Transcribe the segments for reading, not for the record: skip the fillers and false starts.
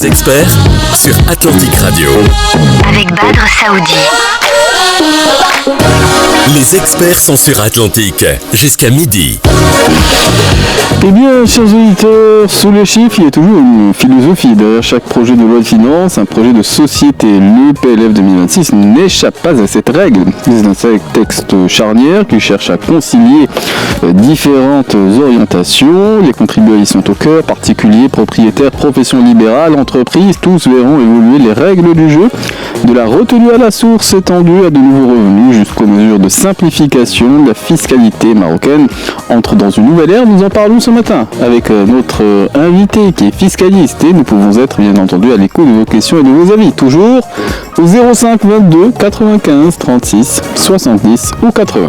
Les experts sur Atlantic Radio. Avec Badr Saoudi. Les experts sont sur Atlantic jusqu'à midi. Eh bien, chers auditeurs, sous les chiffres, il y a toujours une philosophie derrière chaque projet de loi de finances, un projet de société. Le PLF 2026 n'échappe pas à cette règle. C'est un texte charnière qui cherche à concilier différentes orientations. Les contribuables y sont au cœur, particuliers, propriétaires, professions libérales, entreprises, tous verront évoluer les règles du jeu. De la retenue à la source étendue à de nouveaux revenus jusqu'aux mesures de simplification de la fiscalité marocaine entre dans une nouvelle ère. Nous en parlons ce matin avec notre invité qui est fiscaliste et nous pouvons être bien entendu à l'écoute de vos questions et de vos avis. Toujours au 05 22 95 36 70 ou 80.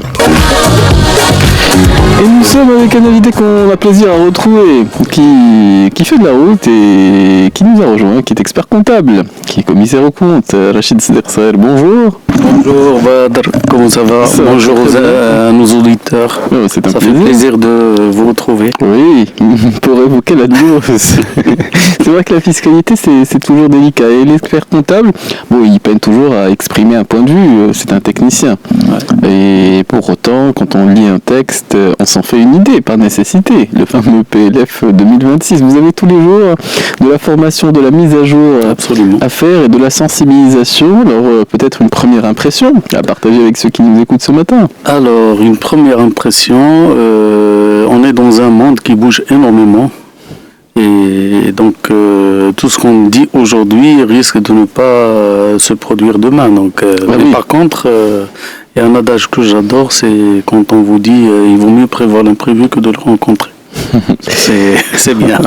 Et nous sommes avec un invité qu'on a plaisir à retrouver, qui fait de la route et qui nous a rejoint, qui est expert comptable, qui est commissaire aux comptes, Rachid Sderser. Bonjour. Bonjour Badr, comment ça va? Bonjour à nos auditeurs. Oh, c'est un ça fait plaisir de vous retrouver. Oui, pour évoquer la news. C'est vrai que la fiscalité c'est toujours délicat. Et l'expert comptable, bon, il peine toujours à exprimer un point de vue, c'est un technicien. Ouais. Et pour autant, quand on lit un texte, on s'en fait une idée par nécessité. Le fameux PLF 2026. Vous avez tous les jours de la formation, de la mise à jour Absolument. À faire et de la sensibilisation. Alors peut-être une première impression à partager avec ceux qui nous écoutent ce matin. Alors une première impression, on est dans un monde qui bouge énormément. Et donc tout ce qu'on dit aujourd'hui risque de ne pas se produire demain. Donc, mais par contre, il y a un adage que j'adore, c'est quand on vous dit il vaut mieux prévoir l'imprévu que de le rencontrer. C'est bien,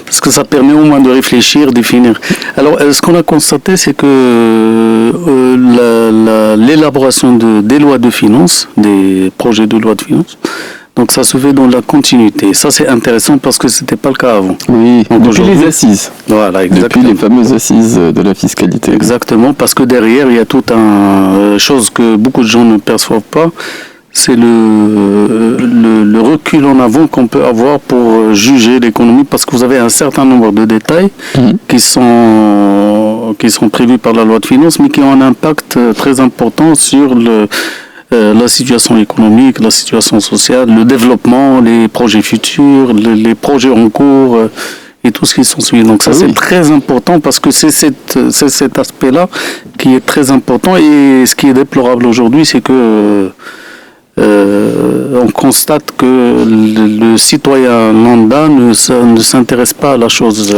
parce que ça permet au moins de réfléchir, définir. Alors, ce qu'on a constaté, c'est que l'élaboration des lois de finances, des projets de loi de finances, donc ça se fait dans la continuité. Ça c'est intéressant parce que c'était pas le cas avant. Oui, donc depuis les assises. Voilà, exactement. Depuis les fameuses assises de la fiscalité. Exactement, parce que derrière il y a toute une chose que beaucoup de gens ne perçoivent pas. C'est le recul en avant qu'on peut avoir pour juger l'économie, parce que vous avez un certain nombre de détails qui sont prévus par la loi de finances, mais qui ont un impact très important sur la situation économique, la situation sociale, le développement, les projets futurs, les projets en cours et tout ce qui s'ensuit. Donc ça c'est très important, parce que c'est cet aspect-là qui est très important. Et ce qui est déplorable aujourd'hui, c'est que on constate que le citoyen lambda ne s'intéresse pas à la chose.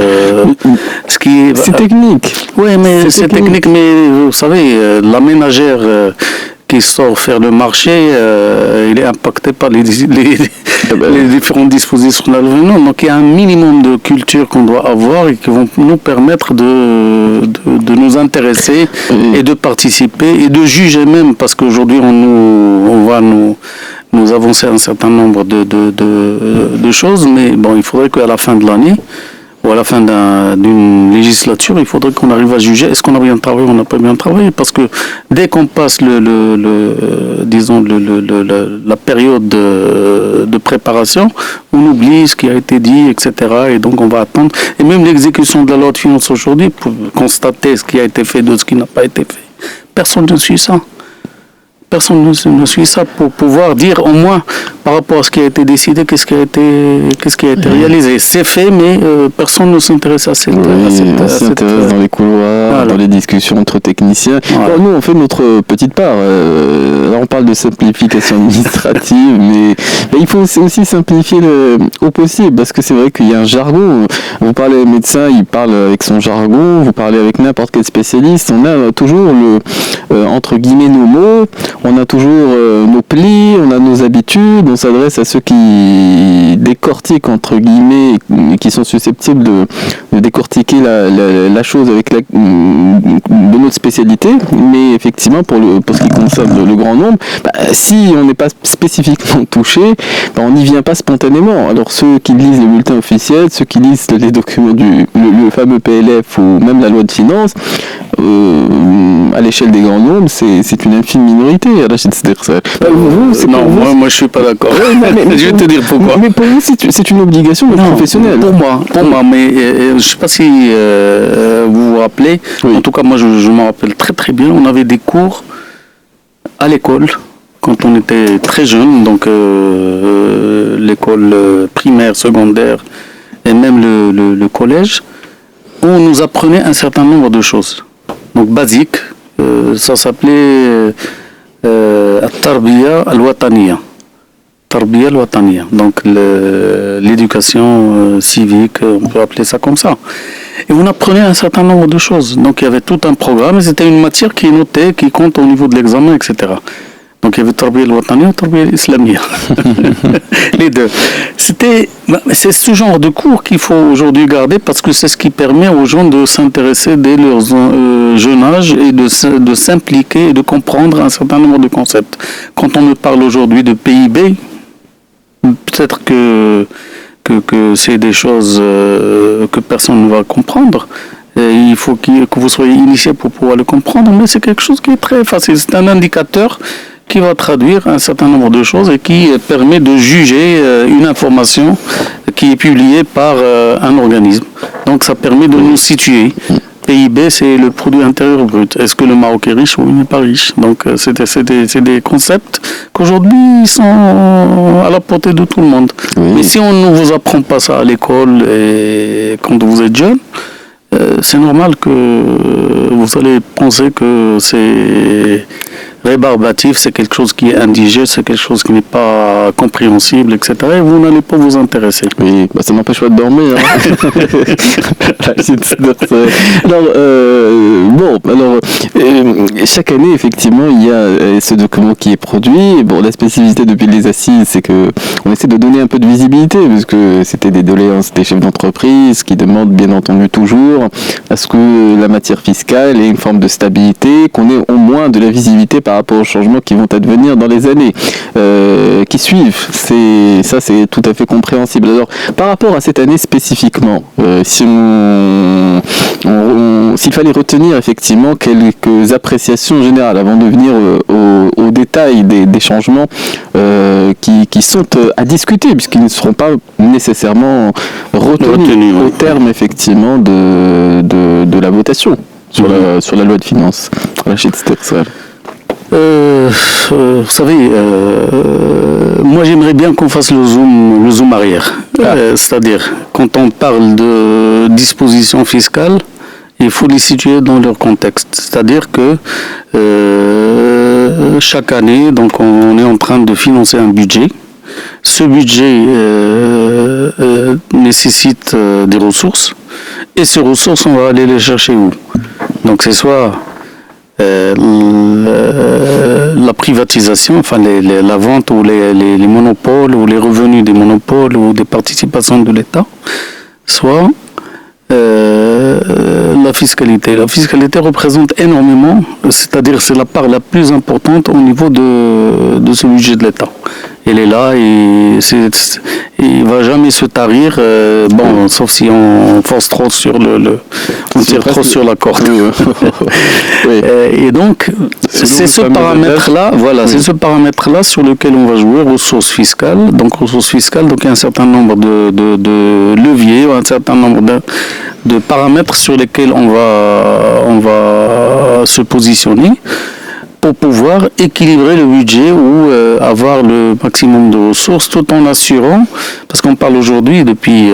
C'est technique. Oui, mais c'est technique. Mais vous savez, la ménagère qui sort faire le marché, il est impacté par les différentes dispositions de la loi. Donc il y a un minimum de culture qu'on doit avoir et qui vont nous permettre de nous intéresser et de participer et de juger même, parce qu'aujourd'hui on va nous avancer un certain nombre de choses, mais bon, il faudrait qu'à la fin de l'année ou à la fin d'une législature, il faudrait qu'on arrive à juger est-ce qu'on a bien travaillé ou on n'a pas bien travaillé, parce que dès qu'on passe la période de préparation, on oublie ce qui a été dit, etc. Et donc on va attendre. Et même l'exécution de la loi de finances aujourd'hui, pour constater ce qui a été fait de ce qui n'a pas été fait, personne ne suit ça. Personne ne suit ça pour pouvoir dire au moins par rapport à ce qui a été décidé, qu'est-ce qui a été réalisé. C'est fait, mais personne ne s'intéresse à cette... on s'intéresse dans les couloirs, voilà, dans les discussions entre techniciens. Voilà. Alors, nous, on fait notre petite part. Là, on parle de simplification administrative, mais il faut aussi simplifier au possible, parce que c'est vrai qu'il y a un jargon. Vous parlez au médecin, il parle avec son jargon. Vous parlez avec n'importe quel spécialiste. On a toujours entre guillemets nos mots. On a toujours nos plis, on a nos habitudes, on s'adresse à ceux qui décortiquent, entre guillemets, qui sont susceptibles de décortiquer la chose avec de notre spécialité. Mais effectivement, pour ce qui concerne le grand nombre, si on n'est pas spécifiquement touché, on n'y vient pas spontanément. Alors ceux qui lisent le bulletin officiel, ceux qui lisent les documents le fameux PLF ou même la loi de finances, à l'échelle des grands nombres, c'est une infime minorité. Moi je suis pas d'accord. Je vais te dire pourquoi. Mais pour vous, c'est une obligation professionnelle. Pour moi, mais je sais pas si rappeler. Oui. En tout cas, moi, je m'en rappelle très très bien. On avait des cours à l'école quand on était très jeune, donc l'école primaire, secondaire et même le collège, où on nous apprenait un certain nombre de choses. Donc basiques, ça s'appelait Tarbiya al-Wataniya. Tarbiya al-Wataniya. Donc l'éducation civique, on peut appeler ça comme ça. Et on apprenait un certain nombre de choses. Donc il y avait tout un programme, et c'était une matière qui est notée, qui compte au niveau de l'examen, etc. Donc il y avait Tarbiya al-Wataniya et Tarbiya al-Islamiyya. Les deux. C'est ce genre de cours qu'il faut aujourd'hui garder, parce que c'est ce qui permet aux gens de s'intéresser dès leur jeune âge et de s'impliquer et de comprendre un certain nombre de concepts. Quand on me parle aujourd'hui de PIB, peut-être que c'est des choses que personne ne va comprendre. Et il faut que vous soyez initié pour pouvoir le comprendre, mais c'est quelque chose qui est très facile. C'est un indicateur qui va traduire un certain nombre de choses et qui permet de juger une information qui est publiée par un organisme. Donc ça permet de nous situer. PIB, c'est le produit intérieur brut. Est-ce que le Maroc est riche ou il n'est pas riche? Donc c'est des concepts qu'aujourd'hui sont à la portée de tout le monde. Oui. Mais si on ne vous apprend pas ça à l'école et quand vous êtes jeune, c'est normal que vous allez penser que c'est rébarbatif, c'est quelque chose qui est indigeste, c'est quelque chose qui n'est pas compréhensible, etc. Et vous n'allez pas vous intéresser. Oui, ça n'empêche pas de dormir. Chaque année, effectivement, il y a ce document qui est produit. Bon, la spécificité depuis les assises, c'est que on essaie de donner un peu de visibilité, parce que c'était des doléances des chefs d'entreprise qui demandent, bien entendu, toujours à ce que la matière fiscale ait une forme de stabilité, qu'on ait au moins de la visibilité par rapport aux changements qui vont advenir dans les années qui suivent. C'est tout à fait compréhensible. Alors, par rapport à cette année spécifiquement, s'il fallait retenir effectivement quelques appréciations générales avant de venir au détail des changements qui sont à discuter, puisqu'ils ne seront pas nécessairement retenus au terme effectivement de la votation sur la loi de finances. Rachid Stersal. Vous savez, moi j'aimerais bien qu'on fasse le zoom arrière. C'est-à-dire, quand on parle de dispositions fiscales, il faut les situer dans leur contexte. C'est-à-dire que chaque année, donc on est en train de financer un budget. Ce budget nécessite des ressources, et ces ressources, on va aller les chercher où? Donc c'est soit la privatisation, enfin la vente ou les monopoles ou les revenus des monopoles ou des participations de l'État, soit la fiscalité. La fiscalité représente énormément, c'est-à-dire c'est la part la plus importante au niveau de ce budget de l'État. Elle est là et il ne va jamais se tarir, sauf si on force trop sur on tire trop sur la corde. Oui. Et donc, c'est ce paramètre-là, c'est ce paramètre-là sur lequel on va jouer, ressources fiscales. Donc, il y a un certain nombre de leviers, un certain nombre de paramètres sur lesquels on va se positionner pour pouvoir équilibrer le budget ou avoir le maximum de ressources, tout en assurant, parce qu'on parle aujourd'hui, depuis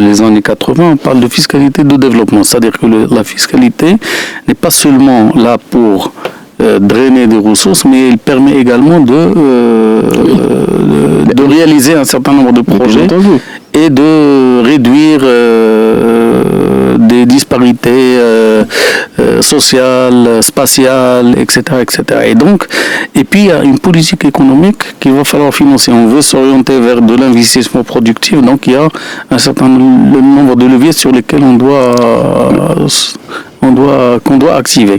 les années 80, on parle de fiscalité de développement, c'est-à-dire que la fiscalité n'est pas seulement là pour drainer des ressources, mais elle permet également de réaliser un certain nombre de projets et de réduire des disparités sociales, spatiales, etc., etc. Et puis il y a une politique économique qu'il va falloir financer. On veut s'orienter vers de l'investissement productif, donc il y a un certain nombre de leviers sur lesquels qu'on doit activer.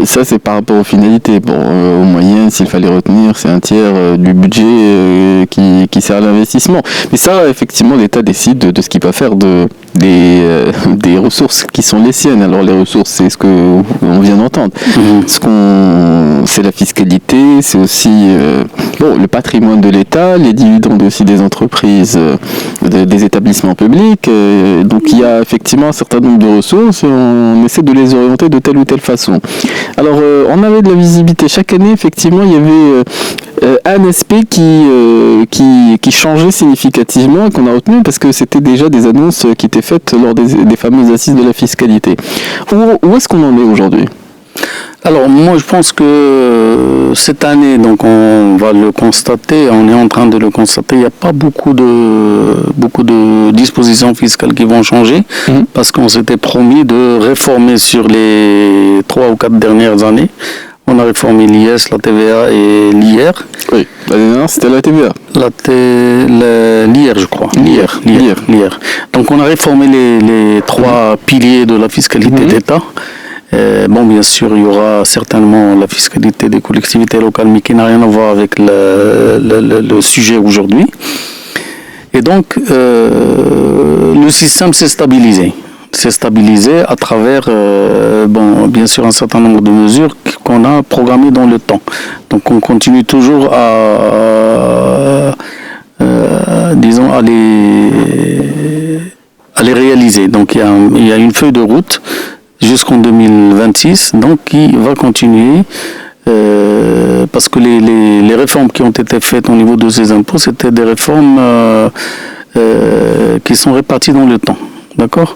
Ça, c'est par rapport aux finalités. Bon, aux moyens, s'il fallait retenir, c'est un tiers du budget qui sert à l'investissement. Mais ça, effectivement, l'État décide de ce qu'il va faire des ressources qui sont les siennes. Alors, les ressources, c'est ce qu'on vient d'entendre. C'est la fiscalité, c'est aussi le patrimoine de l'État, les dividendes aussi des entreprises, des établissements publics. Donc, il y a effectivement un certain nombre de ressources et on essaie de les orienter de telle ou telle façon. Alors, on avait de la visibilité. Chaque année, effectivement, il y avait un aspect qui changeait significativement et qu'on a retenu parce que c'était déjà des annonces qui étaient faites lors des fameuses assises de la fiscalité. Où est-ce qu'on en est aujourd'hui ? Alors moi je pense que cette année, donc on va le constater, on est en train de le constater, il n'y a pas beaucoup de dispositions fiscales qui vont changer parce qu'on s'était promis de réformer sur les 3 ou 4 dernières années. On a réformé l'IS, la TVA et l'IR. Oui, l'année dernière c'était la TVA. L'IR je crois. L'IR. Donc on a réformé les 3 piliers de la fiscalité d'État. Bien sûr, il y aura certainement la fiscalité des collectivités locales, mais qui n'a rien à voir avec le sujet aujourd'hui. Et donc, le système s'est stabilisé. C'est stabilisé à travers, bien sûr, un certain nombre de mesures qu'on a programmées dans le temps. Donc, on continue toujours à les réaliser. Donc, il y a une feuille de route jusqu'en 2026, donc qui va continuer parce que les réformes qui ont été faites au niveau de ces impôts, c'était des réformes qui sont réparties dans le temps, d'accord ?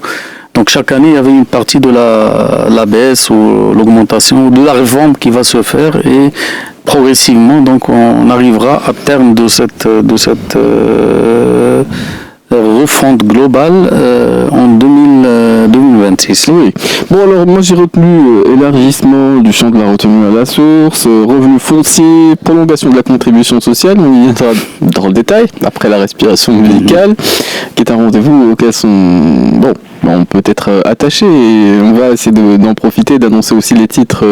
Donc chaque année, il y avait une partie de la baisse ou l'augmentation de la réforme qui va se faire et progressivement, donc on arrivera à terme de cette refonte globale en 2026. Oui. Bon alors moi j'ai retenu élargissement du champ de la retenue à la source, revenu foncier, prolongation de la contribution sociale, on y viendra dans le détail, après la respiration musicale, qui est un rendez-vous auquel on peut être attaché et on va essayer d'en profiter, d'annoncer aussi les titres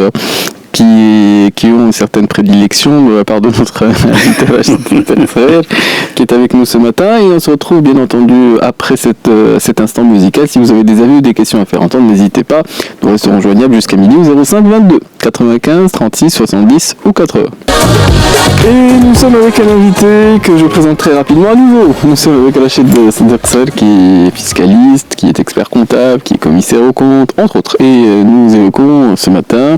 qui ont une certaine prédilection de la part de notre invité qui est avec nous ce matin, et on se retrouve bien entendu après cet instant musical. Si vous avez des avis ou des questions à faire entendre, n'hésitez pas, nous resterons joignables jusqu'à midi au 05 22 95 36 70 ou 4 heures. Et nous sommes avec un invité que je présenterai rapidement à nouveau. Nous sommes avec Rachid Derksel qui est fiscaliste, qui est expert comptable, qui est commissaire aux comptes, entre autres. Et nous évoquons ce matin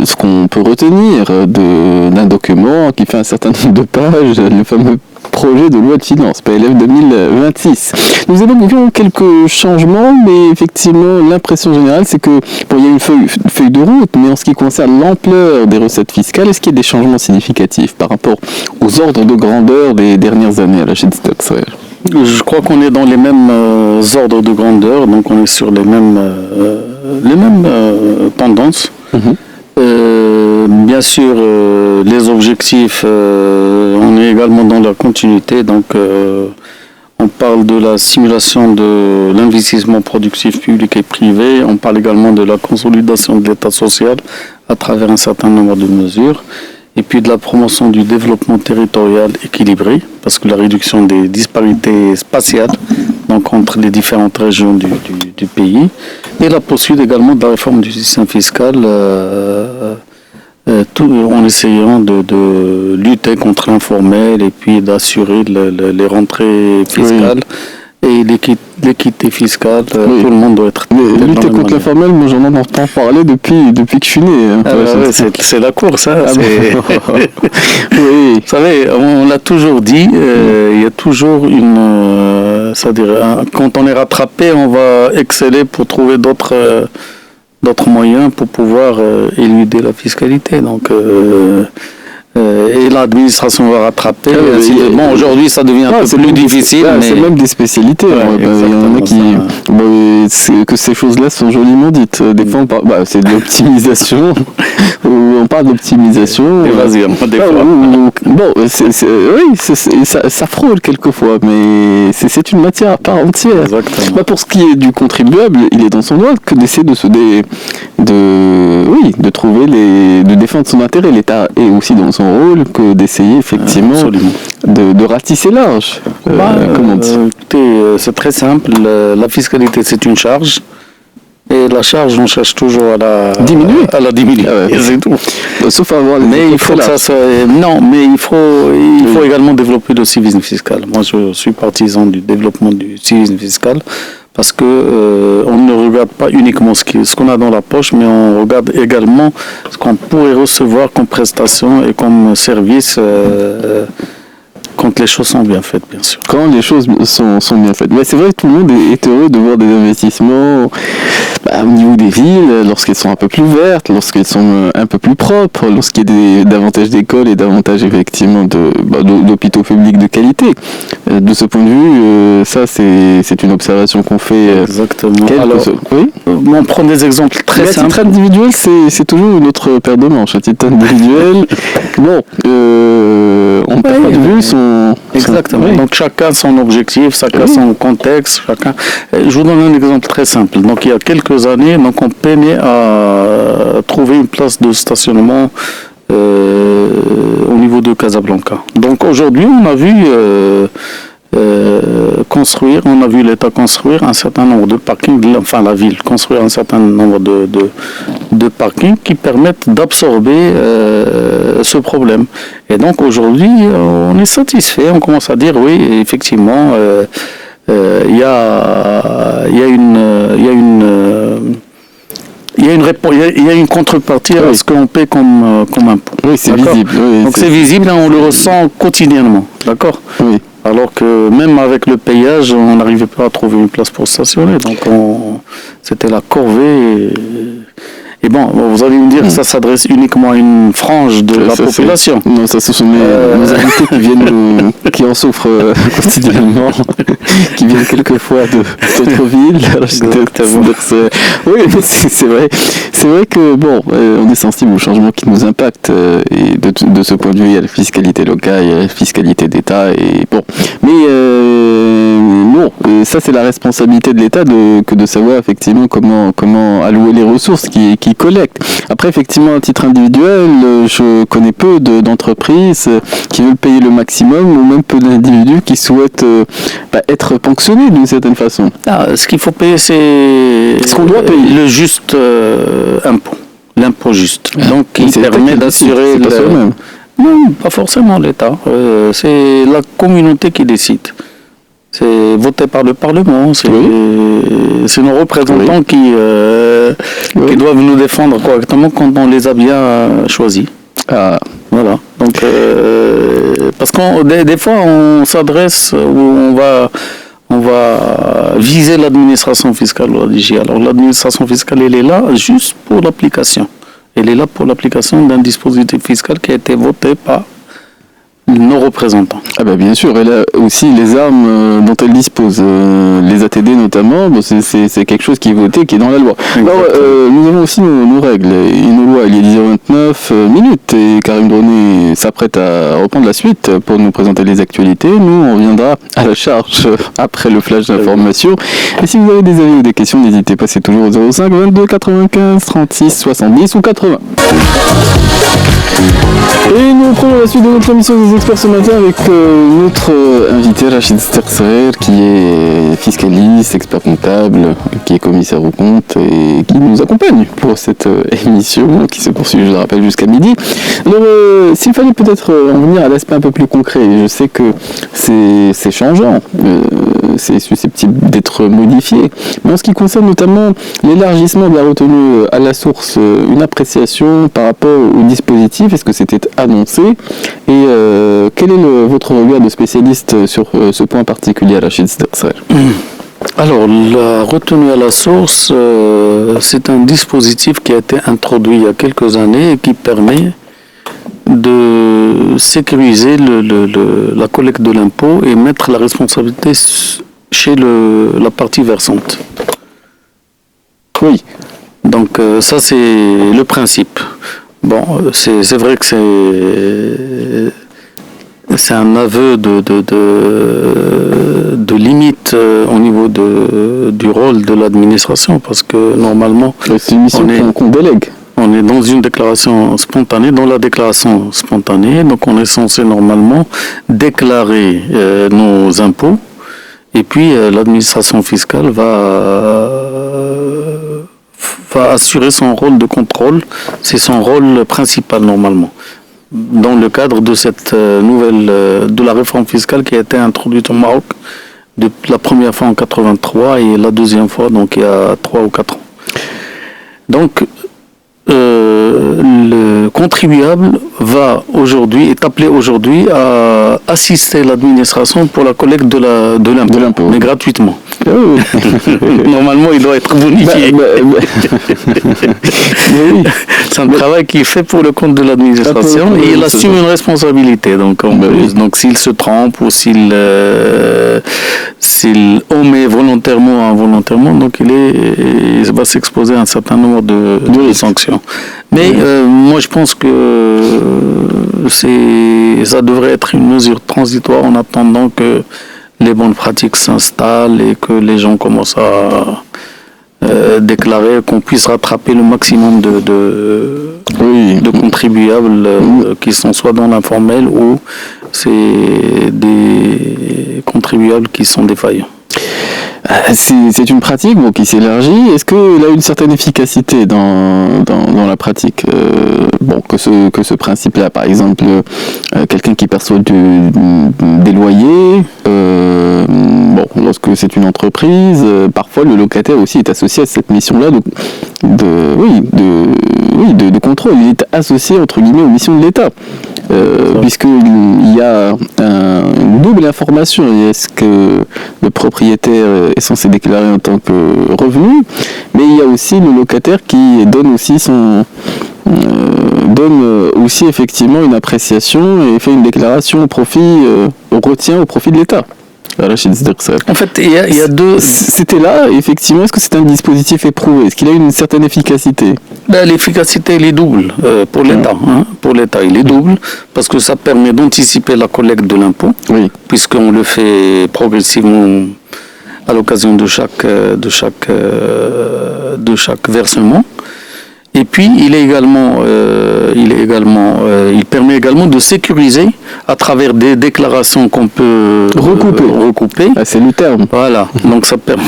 ce qu'on peut retenir d'un document qui fait un certain nombre de pages, le fameux projet de loi de finances, PLF 2026. Nous évoquons quelques changements, mais effectivement, l'impression générale, c'est que, il y a une feuille de route, mais en ce qui concerne l'ampleur des recettes fiscales, est-ce qu'il y a des changements significatifs par rapport aux ordres de grandeur des dernières années à la chaîne Stockswell ? Je crois qu'on est dans les mêmes ordres de grandeur, donc on est sur les mêmes tendances. Bien sûr, les objectifs, on est également dans la continuité, donc on parle de la stimulation de l'investissement productif public et privé, on parle également de la consolidation de l'État social à travers un certain nombre de mesures, et puis de la promotion du développement territorial équilibré, parce que la réduction des disparités spatiales, donc entre les différentes régions du pays, et la poursuite également de la réforme du système fiscal, en essayant de lutter contre l'informel et puis d'assurer les rentrées fiscales. Et l'équité fiscale, oui. Tout le monde doit être... Lutter contre l'informel, moi j'en entends parler depuis que je suis né. C'est la course, hein. Oui. Vous savez, on l'a toujours dit, il y a toujours quand on est rattrapé, on va exceller pour trouver d'autres moyens pour pouvoir éluder la fiscalité. Donc... et l'administration va rattraper. Aujourd'hui, ça devient un peu plus difficile. Mais... C'est même des spécialités. Il y en a qui... que ces choses-là sont joliment dites. Des fois, c'est de l'optimisation. On parle d'optimisation. Ça frôle quelquefois, mais c'est une matière à part entière. Pour ce qui est du contribuable, il est dans son droit que d'essayer de trouver de défendre son intérêt. L'État est aussi dans son rôle que d'essayer effectivement de ratisser large. Comment dire. Écoutez, c'est très simple. La fiscalité, c'est une charge. Et la charge, on cherche toujours à la diminuer. Et c'est tout. Sauf avoir mais il faut que ça soit... Non, mais il faut également développer le civisme fiscal. Moi, je suis partisan du développement du civisme fiscal Parce que on ne regarde pas uniquement ce qu'on a dans la poche, mais on regarde également ce qu'on pourrait recevoir comme prestation et comme service quand les choses sont bien faites, bien sûr. Quand les choses sont bien faites. Mais c'est vrai que tout le monde est heureux de voir des investissements au niveau des villes, lorsqu'elles sont un peu plus vertes, lorsqu'elles sont un peu plus propres, lorsqu'il y a davantage d'écoles et davantage effectivement d'hôpitaux publics de qualité. De ce point de vue, ça c'est une observation qu'on fait. Exactement. Alors, oui. On prend des exemples très simples. À titre individuel, c'est toujours une autre paire de manches. À titre individuel, on ne perd pas de vue son... Exactement. Oui. Donc chacun son objectif, chacun son contexte, chacun. Je vous donne un exemple très simple. Donc il y a quelques années, on peinait à trouver une place de stationnement au niveau de Casablanca. Donc aujourd'hui, on a vu l'État construire un certain nombre de parkings, enfin la ville construire un certain nombre de parkings qui permettent d'absorber ce problème. Et donc aujourd'hui, on est satisfait, on commence à dire oui, effectivement, il y a une contrepartie à ce qu'on paie comme impôt. Oui, c'est visible. Oui, donc c'est visible, on le ressent quotidiennement, d'accord ? Oui. Alors que même avec le payage, on n'arrivait pas à trouver une place pour stationner. Donc c'était la corvée. Et bon, vous allez me dire que ça s'adresse uniquement à une frange de la population. Non, ça ce sont nos invités qui en souffrent quotidiennement, qui viennent quelquefois d'autres villes. Oui, mais c'est vrai. C'est vrai que on est sensible aux changements qui nous impactent et de ce point de vue, il y a la fiscalité locale, il y a la fiscalité d'État et ça c'est la responsabilité de l'État que de savoir effectivement comment allouer les ressources qui collectent. Après effectivement à titre individuel, je connais peu d'entreprises qui veulent payer le maximum ou même peu d'individus qui souhaitent être ponctionnés d'une certaine façon. Ce qu'il faut payer, c'est ce qu'on doit payer, le juste impôt, l'impôt juste. Donc qui permet d'assurer Non, pas forcément l'État. C'est la communauté qui décide. C'est voté par le Parlement. C'est nos représentants qui doivent nous défendre correctement quand on les a bien choisis. Voilà. Donc, parce que des fois, on s'adresse ou on va viser l'administration fiscale ou la DG. Alors, l'administration fiscale, elle est là juste pour l'application. Elle est là pour l'application d'un dispositif fiscal qui a été voté par nos représentants. Bien sûr, elle a aussi les armes dont elle dispose, les ATD notamment, c'est quelque chose qui est voté, qui est dans la loi. Alors, nous avons aussi nos règles et nos lois. Il est 10h29 minutes et Karim Droné s'apprête à reprendre la suite pour nous présenter les actualités. Nous, on reviendra à la charge après le flash d'information. Et si vous avez des avis ou des questions, n'hésitez pas, c'est toujours au 05 22 95 36 70 ou 80. Et nous prenons la suite de notre émission des experts ce matin avec notre invité Rachid Sterkser qui est fiscaliste, expert comptable, qui est commissaire aux comptes et qui nous accompagne pour cette émission qui se poursuit, je le rappelle, jusqu'à midi. Alors, s'il fallait peut-être en venir à l'aspect un peu plus concret, je sais que c'est changeant, c'est susceptible d'être modifié, mais en ce qui concerne notamment l'élargissement de la retenue à la source, une appréciation par rapport au dispositif, est-ce que c'était annoncé et quel est votre regard de spécialiste sur ce point particulier, Rachid Sterkser? Alors, la retenue à la source, c'est un dispositif qui a été introduit il y a quelques années et qui permet de sécuriser la collecte de l'impôt et mettre la responsabilité chez la partie versante. Oui. Donc, ça, c'est le principe. Bon, c'est vrai que c'est un aveu de limite au niveau du rôle de l'administration parce que normalement c'est une mission qu'on délègue. On est dans une déclaration spontanée, dans la déclaration spontanée, donc on est censé normalement déclarer nos impôts et puis l'administration fiscale va assurer son rôle de contrôle, c'est son rôle principal normalement. Dans le cadre de cette de la réforme fiscale qui a été introduite au Maroc la première fois en 83 et la deuxième fois donc il y a 3 ou 4 ans. Donc le contribuable est appelé aujourd'hui à assister l'administration pour la collecte de l'impôt, mais gratuitement. Normalement, il doit être bonifié. C'est un travail qui est fait pour le compte de l'administration et il assume une responsabilité. Donc, donc s'il se trompe ou s'il omet volontairement ou involontairement, donc il va s'exposer à un certain nombre de sanctions. Mais moi, je pense que ça devrait être une mesure transitoire en attendant que les bonnes pratiques s'installent et que les gens commencent à déclarer, qu'on puisse rattraper le maximum de contribuables qui sont soit dans l'informel ou c'est des contribuables qui sont défaillants. C'est une pratique qui s'élargit. Est-ce qu'elle a une certaine efficacité dans la pratique que ce principe-là, par exemple, quelqu'un qui perçoit des loyers, lorsque c'est une entreprise, parfois le locataire aussi est associé à cette mission-là de contrôle. Il est associé entre guillemets aux missions de l'État. Puisqu'il y a une double information. Est-ce que le propriétaire est censé déclarer en tant que revenu, mais il y a aussi le locataire qui donne aussi effectivement une appréciation et fait une déclaration retient au profit de l'État. En fait, il y a deux... C'était là, effectivement, est-ce que c'est un dispositif éprouvé? Est-ce qu'il a une certaine efficacité? L'efficacité, elle est double pour l'État. Pour l'État, il est double parce que ça permet d'anticiper la collecte de l'impôt, puisqu'on le fait progressivement à l'occasion de chaque versement. Et puis, il permet également de sécuriser à travers des déclarations qu'on peut recouper. C'est le terme. Voilà. Donc, ça permet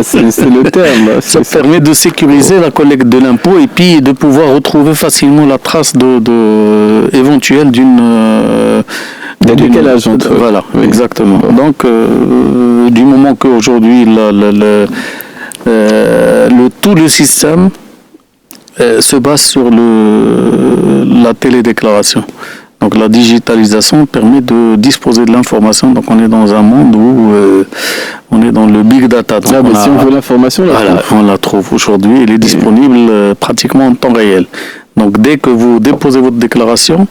c'est le terme. Ça permet de sécuriser la collecte de l'impôt et puis de pouvoir retrouver facilement la trace éventuelle d'une décalage entre. Voilà, exactement. Donc, du moment qu'aujourd'hui, tout le système se base sur la télédéclaration. Donc la digitalisation permet de disposer de l'information. Donc on est dans un monde où on est dans le big data. Donc si on veut l'information, on la trouve aujourd'hui. Elle est disponible pratiquement en temps réel. Donc dès que vous déposez votre déclaration,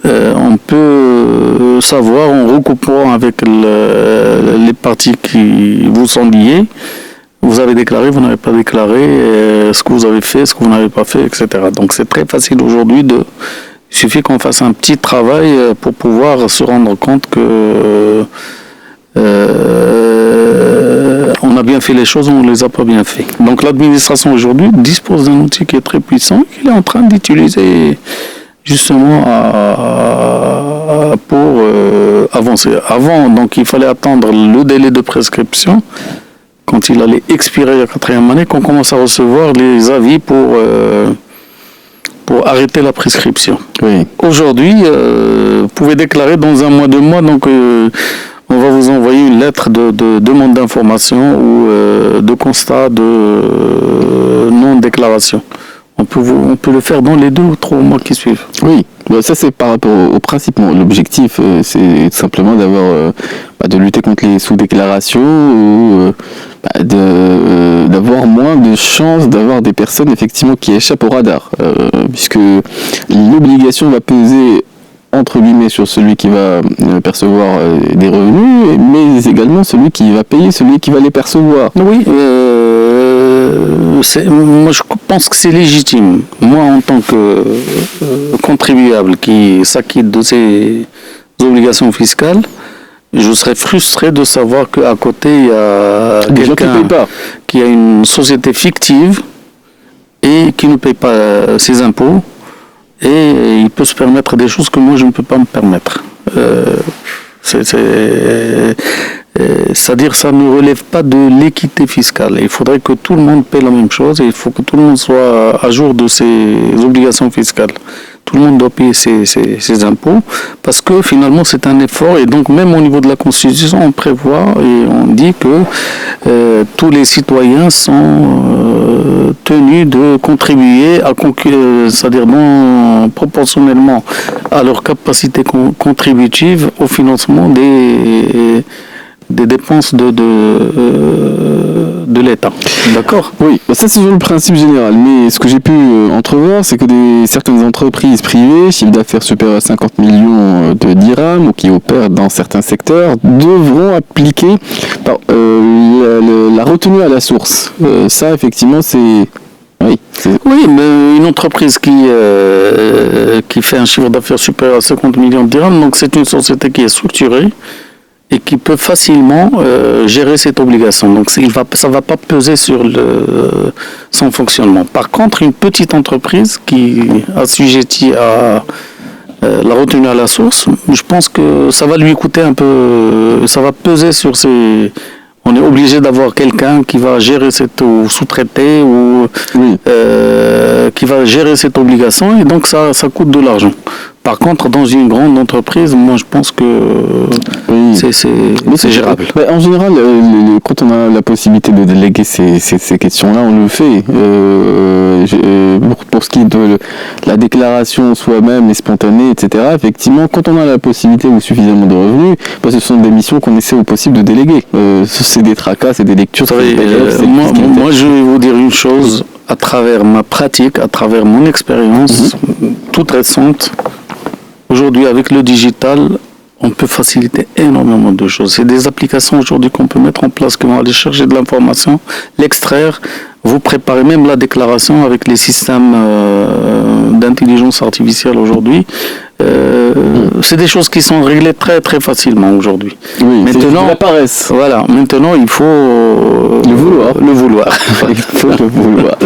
on peut savoir en recoupant avec les parties qui vous sont liées. Vous avez déclaré, vous n'avez pas déclaré, ce que vous avez fait, ce que vous n'avez pas fait, etc. Donc c'est très facile aujourd'hui il suffit qu'on fasse un petit travail pour pouvoir se rendre compte que on a bien fait les choses ou on ne les a pas bien fait. Donc l'administration aujourd'hui dispose d'un outil qui est très puissant et qu'il est en train d'utiliser justement pour avancer. Avant, donc il fallait attendre le délai de prescription. Quand il allait expirer la 4e année, qu'on commence à recevoir les avis pour arrêter la prescription. Aujourd'hui, vous pouvez déclarer dans 1 mois, 2 mois, donc on va vous envoyer une lettre de demande d'information ou de constat de non-déclaration. On peut le faire dans les 2 ou 3 mois qui suivent. Oui, ça c'est par rapport au principe. L'objectif, c'est simplement de lutter contre les sous-déclarations ou d'avoir moins de chances d'avoir des personnes effectivement qui échappent au radar. Puisque l'obligation va peser entre guillemets sur celui qui va percevoir des revenus, mais également celui qui va payer, celui qui va les percevoir. Oui, moi je pense que c'est légitime. Moi en tant que contribuable qui s'acquitte de ses obligations fiscales, je serais frustré de savoir qu'à côté il y a quelqu'un qui a une société fictive et qui ne paye pas ses impôts. Et il peut se permettre des choses que moi je ne peux pas me permettre. C'est-à-dire ça ne relève pas de l'équité fiscale. Il faudrait que tout le monde paie la même chose et il faut que tout le monde soit à jour de ses obligations fiscales. Tout le monde doit payer ses impôts parce que finalement c'est un effort et donc même au niveau de la Constitution on prévoit et on dit que tous les citoyens sont tenus de contribuer c'est-à-dire proportionnellement à leur capacité contributive au financement des dépenses de l'État. D'accord ? Oui, ça c'est sur le principe général, mais ce que j'ai pu entrevoir, c'est que certaines entreprises privées, chiffre d'affaires supérieur à 50 millions de dirhams, ou qui opèrent dans certains secteurs, devront appliquer la retenue à la source. Ça, effectivement, c'est... Oui, mais une entreprise qui fait un chiffre d'affaires supérieur à 50 millions de dirhams, donc c'est une société qui est structurée, et qui peut facilement gérer cette obligation. Donc ça ne va pas peser sur son fonctionnement. Par contre, une petite entreprise qui assujettit à la retenue à la source, je pense que ça va lui coûter un peu, ça va peser sur ses... On est obligé d'avoir quelqu'un qui va gérer ou sous-traiter ou qui va gérer cette obligation et donc ça coûte de l'argent. Par contre, dans une grande entreprise, moi je pense que c'est gérable. En général, quand on a la possibilité de déléguer ces questions-là, on le fait. Pour ce qui est de la déclaration soi-même et spontanée, etc., effectivement, quand on a la possibilité ou suffisamment de revenus, ce sont des missions qu'on essaie au possible de déléguer. C'est des tracas, c'est des lectures. Moi, je vais vous dire une chose, à travers ma pratique, à travers mon expérience, toute récente. Aujourd'hui, avec le digital, on peut faciliter énormément de choses. C'est des applications aujourd'hui qu'on peut mettre en place, qui vont aller chercher de l'information, l'extraire, vous préparez même la déclaration avec les systèmes d'intelligence artificielle aujourd'hui. C'est des choses qui sont réglées très très facilement aujourd'hui. Oui, maintenant, maintenant il faut le vouloir. Il faut le vouloir.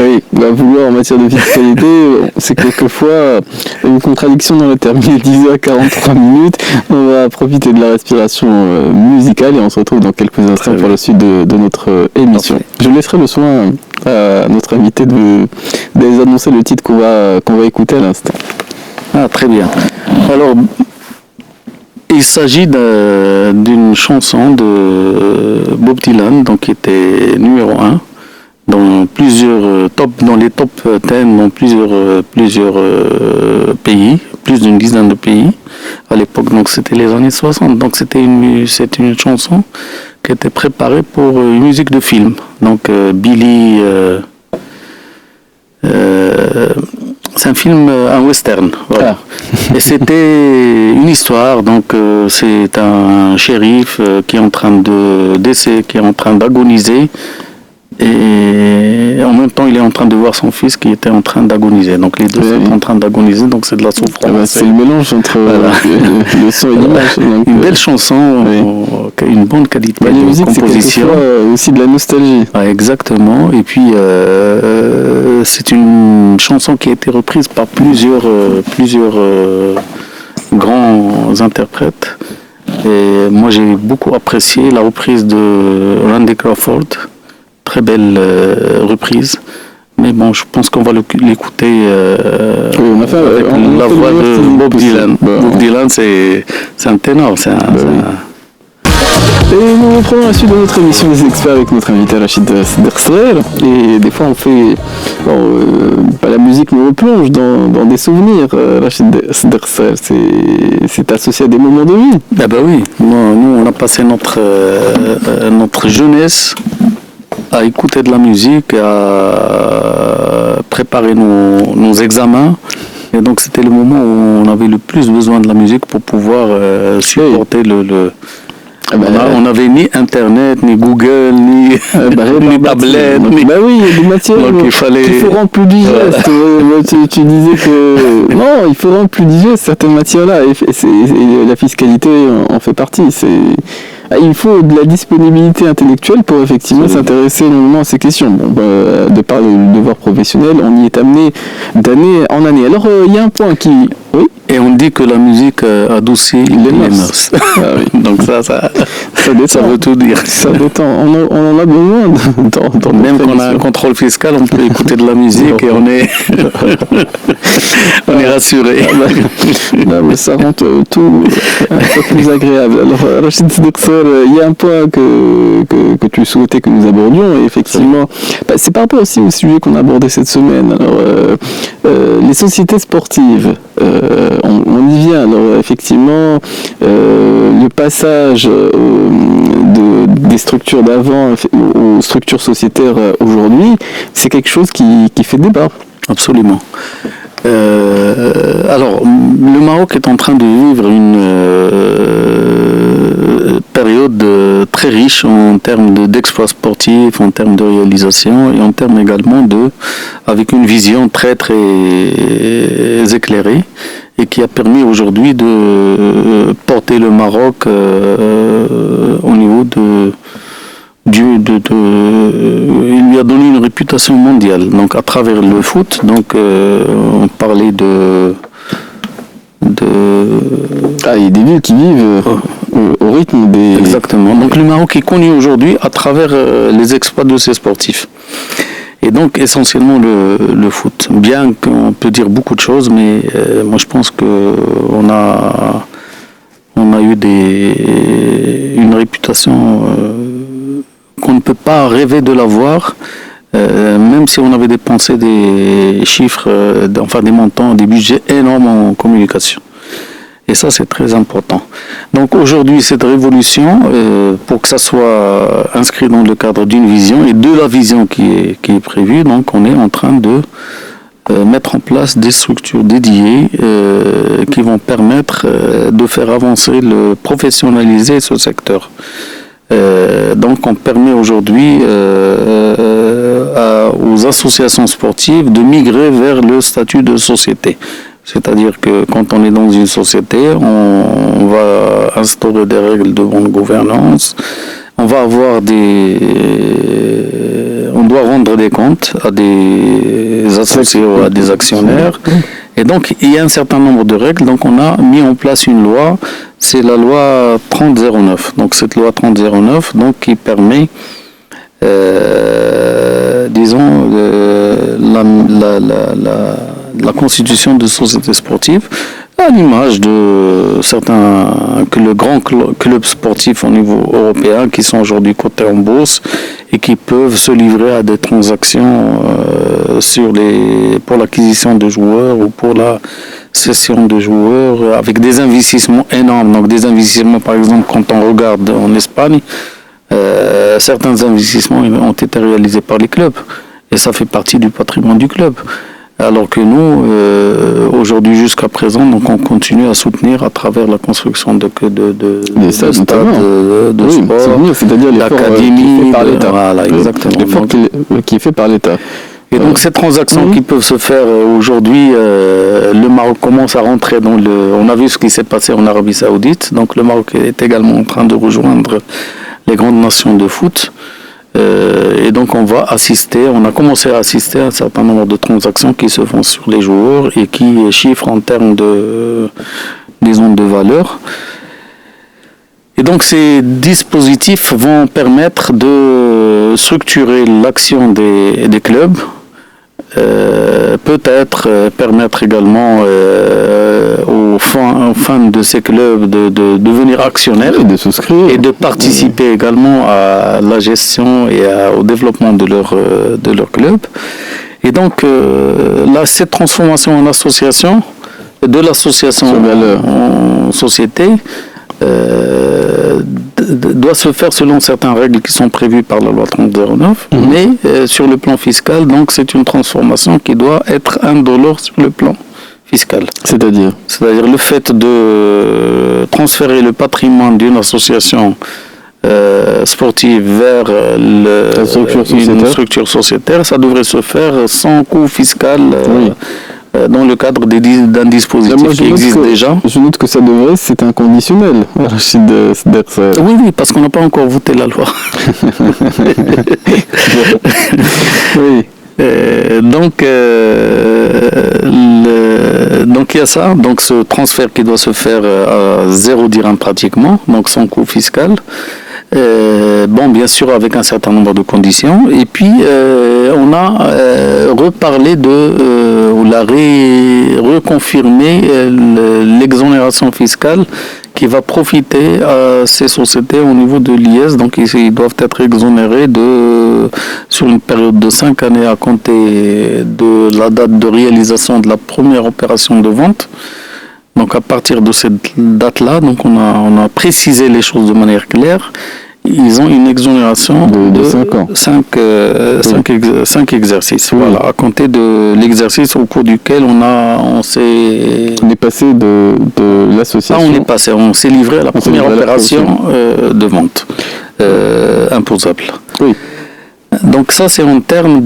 Oui, vouloir en matière de fiscalité, c'est quelquefois une contradiction dans le terme. Il est 10h43 minutes. On va profiter de la respiration musicale et on se retrouve dans quelques instants pour la suite de notre émission. Je laisserai le soin à notre invité de les annoncer le titre qu'on va écouter à l'instant. Ah, très bien. Alors, il s'agit d'une chanson de Bob Dylan, donc qui était numéro 1 dans les top 10 dans plusieurs pays, plus d'une dizaine de pays à l'époque. Donc c'était les années 60. Donc c'était une chanson qui était préparée pour une musique de film. Donc Billy. C'est un film, un western, voilà. Et c'était une histoire, donc c'est un shérif qui est en train qui est en train d'agoniser, et en même temps il est en train de voir son fils qui était en train d'agoniser. Donc les deux sont en train d'agoniser, donc c'est de la souffrance. C'est le mélange entre le son et l'image. Une belle chanson, une bonne qualité de musique, composition. C'est aussi de la nostalgie. Exactement, et puis c'est une chanson qui a été reprise par plusieurs grands interprètes. Et moi j'ai beaucoup apprécié la reprise de Randy Crawford. Très belle reprise. Mais bon, je pense qu'on va l'écouter avec la voix de Bob Dylan. Bob Dylan, c'est un ténor. Et nous reprenons la suite de notre émission des experts avec notre invité Rachid Sderser. Et des fois on fait la musique nous replonge dans des souvenirs. Rachid Sderser, c'est associé à des moments de vie. Ah bah oui, nous on a passé notre jeunesse à écouter de la musique, à préparer nos examens. Et donc c'était le moment où on avait le plus besoin de la musique pour pouvoir supporter on n'avait ni Internet, ni Google, ni tablette. Oui, il y a des matières qu'il faut rendre plus digestes. Tu disais que non, il faut rendre plus digestes certaines matières-là. Et la fiscalité en fait partie. Il faut de la disponibilité intellectuelle pour effectivement s'intéresser longuement à ces questions. De par le devoir professionnel, on y est amené d'année en année. Alors, il y a un point qui... Oui. Et on dit que la musique adoucit les mœurs. Ah oui. Donc ça veut tout dire. Ça détend. On en a besoin dans même quand on a un contrôle fiscal, on peut écouter de la musique et on est rassuré. Non, mais ça rend tout un peu plus agréable. Alors, Rachid Siddiqser, il y a un point que tu souhaitais que nous abordions, et effectivement, c'est par rapport aussi au sujet qu'on a abordé cette semaine. Alors, les sociétés sportives, on y vient. Alors, effectivement, le passage des structures d'avant aux structures sociétaires aujourd'hui, c'est quelque chose qui fait débat. Absolument. Alors, le Maroc est en train de vivre une période très riche en termes d'exploits sportifs, en termes de réalisation et en termes également avec une vision très très éclairée et qui a permis aujourd'hui de porter le Maroc au niveau il lui a donné une réputation mondiale, donc à travers le foot. Donc on parlait il y a des villes qui vivent au rythme des... Exactement. Donc le Maroc est connu aujourd'hui à travers les exploits de ses sportifs. Et donc essentiellement le foot. Bien qu'on peut dire beaucoup de choses, mais moi je pense qu'on a eu une réputation qu'on ne peut pas rêver de l'avoir, même si on avait dépensé des chiffres, des montants, des budgets énormes en communication. Et ça, c'est très important. Donc aujourd'hui, cette révolution, pour que ça soit inscrit dans le cadre d'une vision et de la vision qui est prévue, donc on est en train de mettre en place des structures dédiées qui vont permettre de faire avancer, professionnaliser ce secteur. Donc on permet aujourd'hui aux associations sportives de migrer vers le statut de société. C'est-à-dire que quand on est dans une société, on va instaurer des règles de bonne gouvernance, on doit rendre des comptes à des associés ou à des actionnaire. Et donc, il y a un certain nombre de règles. Donc, on a mis en place une loi, c'est la loi 3009. Donc, cette loi 3009, donc, qui permet, la constitution de sociétés sportives, à l'image de certains grands clubs sportifs au niveau européen qui sont aujourd'hui cotés en bourse et qui peuvent se livrer à des transactions pour l'acquisition de joueurs ou pour la cession de joueurs avec des investissements énormes. Donc des investissements, par exemple, quand on regarde en Espagne, certains investissements ont été réalisés par les clubs et ça fait partie du patrimoine du club. Alors que nous, aujourd'hui jusqu'à présent, donc on continue à soutenir à travers la construction de stades, de sport, c'est-à-dire d'académies, par l'État. Voilà, exactement. L'effort qui est fait par l'État. Et donc ces transactions qui peuvent se faire aujourd'hui, le Maroc commence à rentrer dans on a vu ce qui s'est passé en Arabie Saoudite, donc le Maroc est également en train de rejoindre les grandes nations de foot. Et donc on a commencé à assister à un certain nombre de transactions qui se font sur les joueurs et qui chiffrent en termes de valeur. Et donc ces dispositifs vont permettre de structurer l'action des clubs, peut-être permettre également aux fans de ces clubs de devenir actionnaires et de souscrire et de participer également à la gestion et au développement de leur club. Et donc cette transformation en association, de l'association en société, doit se faire selon certaines règles qui sont prévues par la loi 3009, mais sur le plan fiscal, donc c'est une transformation qui doit être indolore sur le plan fiscal. C'est-à-dire le fait de transférer le patrimoine d'une association sportive vers une structure sociétaire, ça devrait se faire sans coût fiscal. Dans le cadre d'un dispositif qui existe déjà. Je note que ça devrait, c'est inconditionnel, Rachid Siddiqser. Oui, parce qu'on n'a pas encore voté la loi. Donc il y a a ça, donc ce transfert qui doit se faire à 0 dirham pratiquement, donc sans coût fiscal. Bon, bien sûr, avec un certain nombre de conditions. Et puis, on a reparlé ou reconfirmé l'exonération fiscale qui va profiter à ces sociétés au niveau de l'IS. Donc, ils doivent être exonérés sur une période de 5 années à compter de la date de réalisation de la première opération de vente. Donc, à partir de cette date-là, donc on a précisé les choses de manière claire. Ils ont une exonération de 5 ans. 5 exercices. Oui. Voilà, à compter de l'exercice au cours duquel on est passé de l'association. On s'est livré à la première opération de vente imposable. Oui. Donc ça, c'est en termes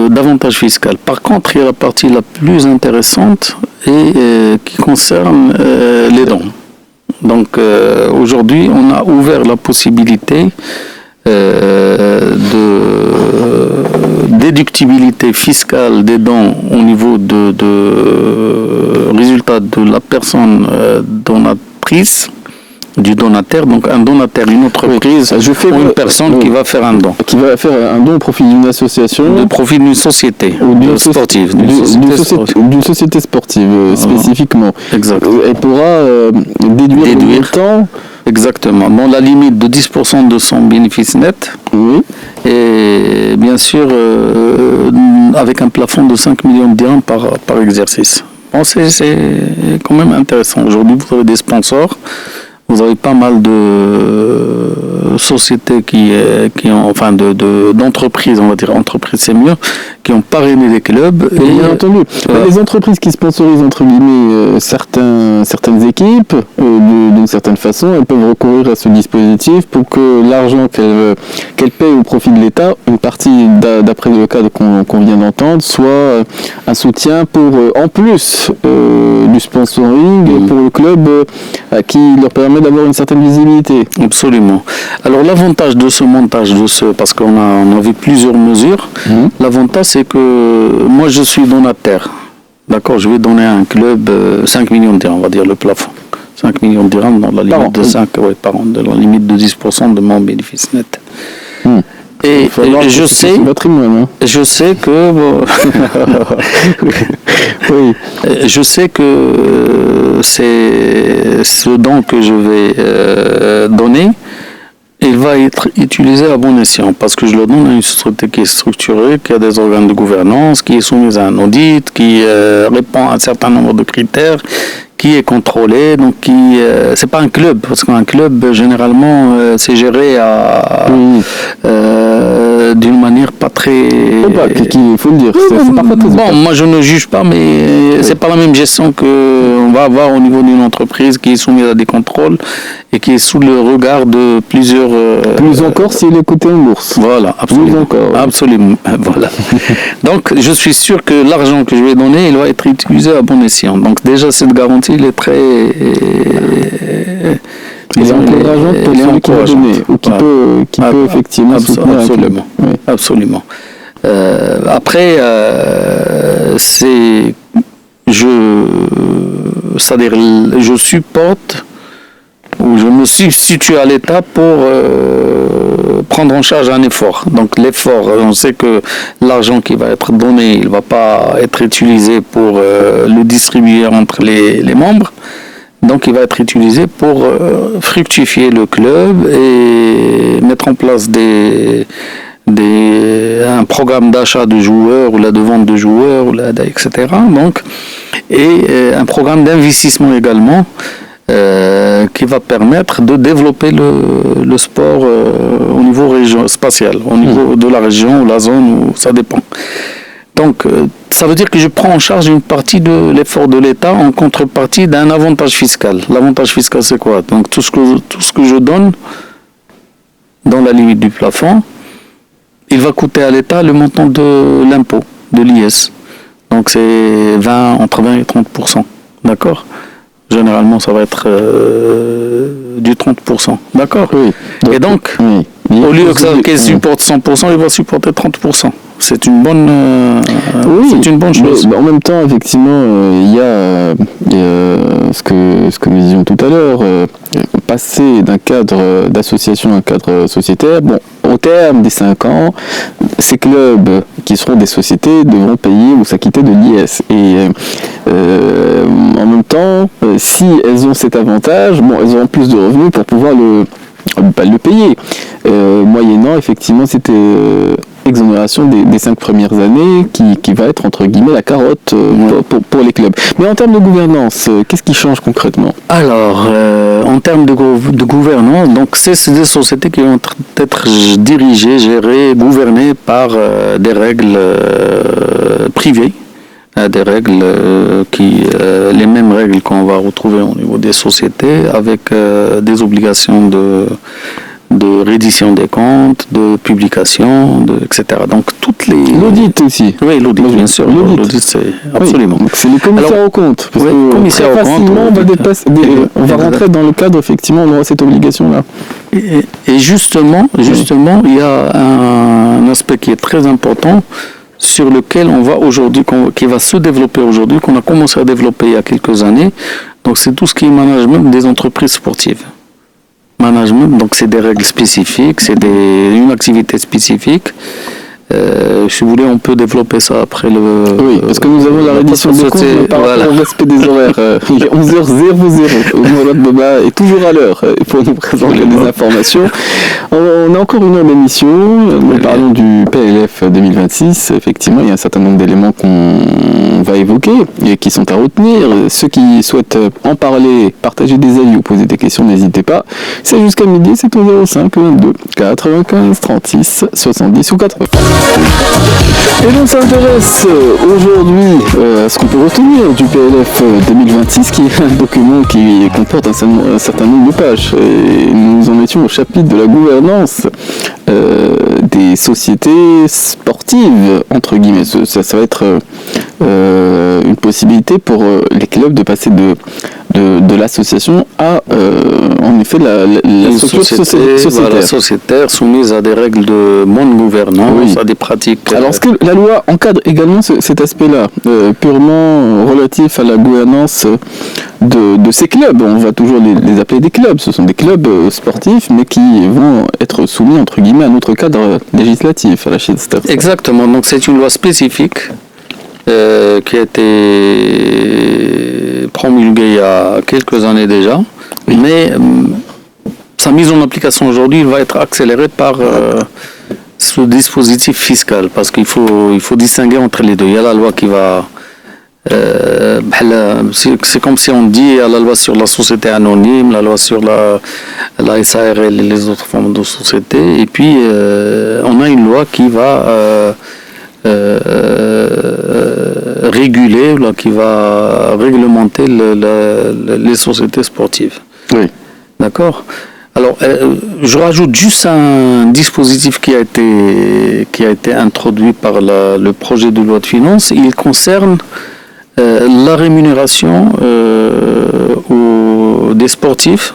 d'avantage fiscal. Par contre, il y a la partie la plus intéressante et qui concerne les dons. Donc aujourd'hui, on a ouvert la possibilité de déductibilité fiscale des dons au niveau de résultat de la personne donatrice, du donataire, donc un donataire, une entreprise, ou une personne qui va faire un don. Qui va faire un don au profit d'une association. Au profit d'une société sportive. D'une société sportive, spécifiquement. Exact. Elle pourra déduire le temps. Exactement. Dans la limite de 10% de son bénéfice net. Oui. Et bien sûr, avec un plafond de 5 millions de dirhams par exercice. Bon, c'est quand même intéressant. Aujourd'hui, vous avez des sponsors. Vous avez pas mal de sociétés qui ont, enfin d'entreprises, on va dire, entreprises c'est mieux, qui ont parrainé des clubs. Et bien entendu, les entreprises qui sponsorisent entre guillemets certaines équipes, d'une certaine façon, elles peuvent recourir à ce dispositif pour que l'argent qu'elles payent au profit de l'État, une partie d'après le cadre qu'on vient d'entendre, soit un soutien pour, en plus du sponsoring, pour le club qui leur permet d'avoir une certaine visibilité. Absolument. Alors l'avantage de ce montage, parce qu'on a vu plusieurs mesures, l'avantage c'est que moi je suis donataire. D'accord, je vais donner à un club 5 millions de dirhams, on va dire le plafond. 5 millions de dirhams dans la limite de 5, par an, dans la limite de 10% de mon bénéfice net. Et je sais que oui. Je sais que c'est ce don que je vais donner, il va être utilisé à bon escient parce que je le donne à une société qui est structurée, qui a des organes de gouvernance, qui est soumise à un audit, qui répond à un certain nombre de critères, qui est contrôlé, donc c'est pas un club, parce qu'un club généralement c'est géré d'une manière pas très. Il faut le dire. C'est parfois très bon, moi je ne juge pas, mais c'est pas la même gestion qu'on va avoir au niveau d'une entreprise qui est soumise à des contrôles et qui est sous le regard de plusieurs. Plus encore s'il est coté en bourse. Voilà, absolument. Plus encore. Absolument. Voilà. Donc je suis sûr que l'argent que je vais donner, il va être utilisé à bon escient. Donc déjà cette garantie, il est très. Il est encourageant pour celui qui va donner ou qui peut effectivement soutenir un club. Oui. Absolument. Après, c'est-à-dire, je supporte ou je me substitue à l'État pour prendre en charge un effort. Donc l'effort, on sait que l'argent qui va être donné, il ne va pas être utilisé pour le distribuer entre les membres. Donc il va être utilisé pour fructifier le club et mettre en place un programme d'achat de joueurs ou de vente de joueurs, etc. Donc, et un programme d'investissement également qui va permettre de développer le sport au niveau spatial, au niveau de la région ou la zone, où ça dépend. Donc, ça veut dire que je prends en charge une partie de l'effort de l'État en contrepartie d'un avantage fiscal. L'avantage fiscal, c'est quoi? Donc, tout ce que je donne dans la limite du plafond, il va coûter à l'État le montant de l'impôt, de l'IS. Donc, c'est entre 20 et 30%. D'accord? Généralement, ça va être du 30%. D'accord? Oui. Et donc, au lieu qu'il supporte 100%, il va supporter 30%. c'est une bonne, c'est une bonne chose. En même temps, effectivement, il y a ce que nous disions tout à l'heure, passer d'un cadre d'association à un cadre sociétaire. Bon, au terme des 5 ans, ces clubs qui seront des sociétés devront payer ou s'acquitter de l'IS. Et en même temps, si elles ont cet avantage, elles auront plus de revenus pour pouvoir le payer. Moyennant, effectivement, cette exonération des 5 premières années qui va être, entre guillemets, la carotte pour les clubs. Mais en termes de gouvernance, qu'est-ce qui change concrètement? Alors, en termes de gouvernance, donc c'est des sociétés qui vont être dirigées, gérées, gouvernées par des règles privées. Des règles les mêmes règles qu'on va retrouver au niveau des sociétés, avec des obligations de reddition des comptes, de publication, etc. Donc toutes les... L'audit aussi. Oui, l'audit, bien sûr. L'audit, c'est absolument. Oui, c'est le commissaire aux comptes. Parce que commissaire très facilement, on va rentrer dans le cadre, effectivement, on aura cette obligation-là. Et justement, il y a un aspect qui est très important, sur lequel on va aujourd'hui, qui va se développer aujourd'hui, qu'on a commencé à développer il y a quelques années. Donc c'est tout ce qui est management des entreprises sportives. Management, donc c'est des règles spécifiques, c'est une activité spécifique. Si vous voulez, on peut développer ça après le... Oui, parce que nous avons la reddition des comptes par rapport au respect des horaires. Il est 11h00. Mourad Boba est toujours à l'heure pour nous présenter des informations. On a encore une heure d'émission. Nous parlons du PLF 2026. Effectivement, il y a un certain nombre d'éléments qu'on va évoquer et qui sont à retenir. Ceux qui souhaitent en parler, partager des avis ou poser des questions, n'hésitez pas. C'est jusqu'à midi, c'est au 05 22 95 36 70 ou 80. Et l'on s'intéresse aujourd'hui à ce qu'on peut retenir du PLF 2026, qui est un document qui comporte un certain nombre de pages. Et nous en étions au chapitre de la gouvernance des sociétés sportives, entre guillemets. Ça va être une possibilité pour les clubs de passer de l'association à, en effet, la structure sociétaire soumise à des règles de bonne gouvernance, à des pratiques. Alors, est-ce que la loi encadre également cet aspect-là, purement relatif à la gouvernance de ces clubs? On va toujours les appeler des clubs. Ce sont des clubs sportifs, mais qui vont être soumis, entre guillemets, à notre cadre législatif, à la Schiedsrichter. Exactement. Donc, c'est une loi spécifique qui a été promulguée il y a quelques années déjà, mais sa mise en application aujourd'hui va être accélérée par ce dispositif fiscal, parce qu'il faut distinguer entre les deux. Il y a la loi qui va... c'est comme si on dit à la loi sur la société anonyme, la loi sur la SARL et les autres formes de société, et puis on a une loi qui va réguler, qui va réglementer les sociétés sportives. Oui. D'accord. Alors, je rajoute juste un dispositif qui a été introduit par le projet de loi de finances. Il concerne la rémunération des sportifs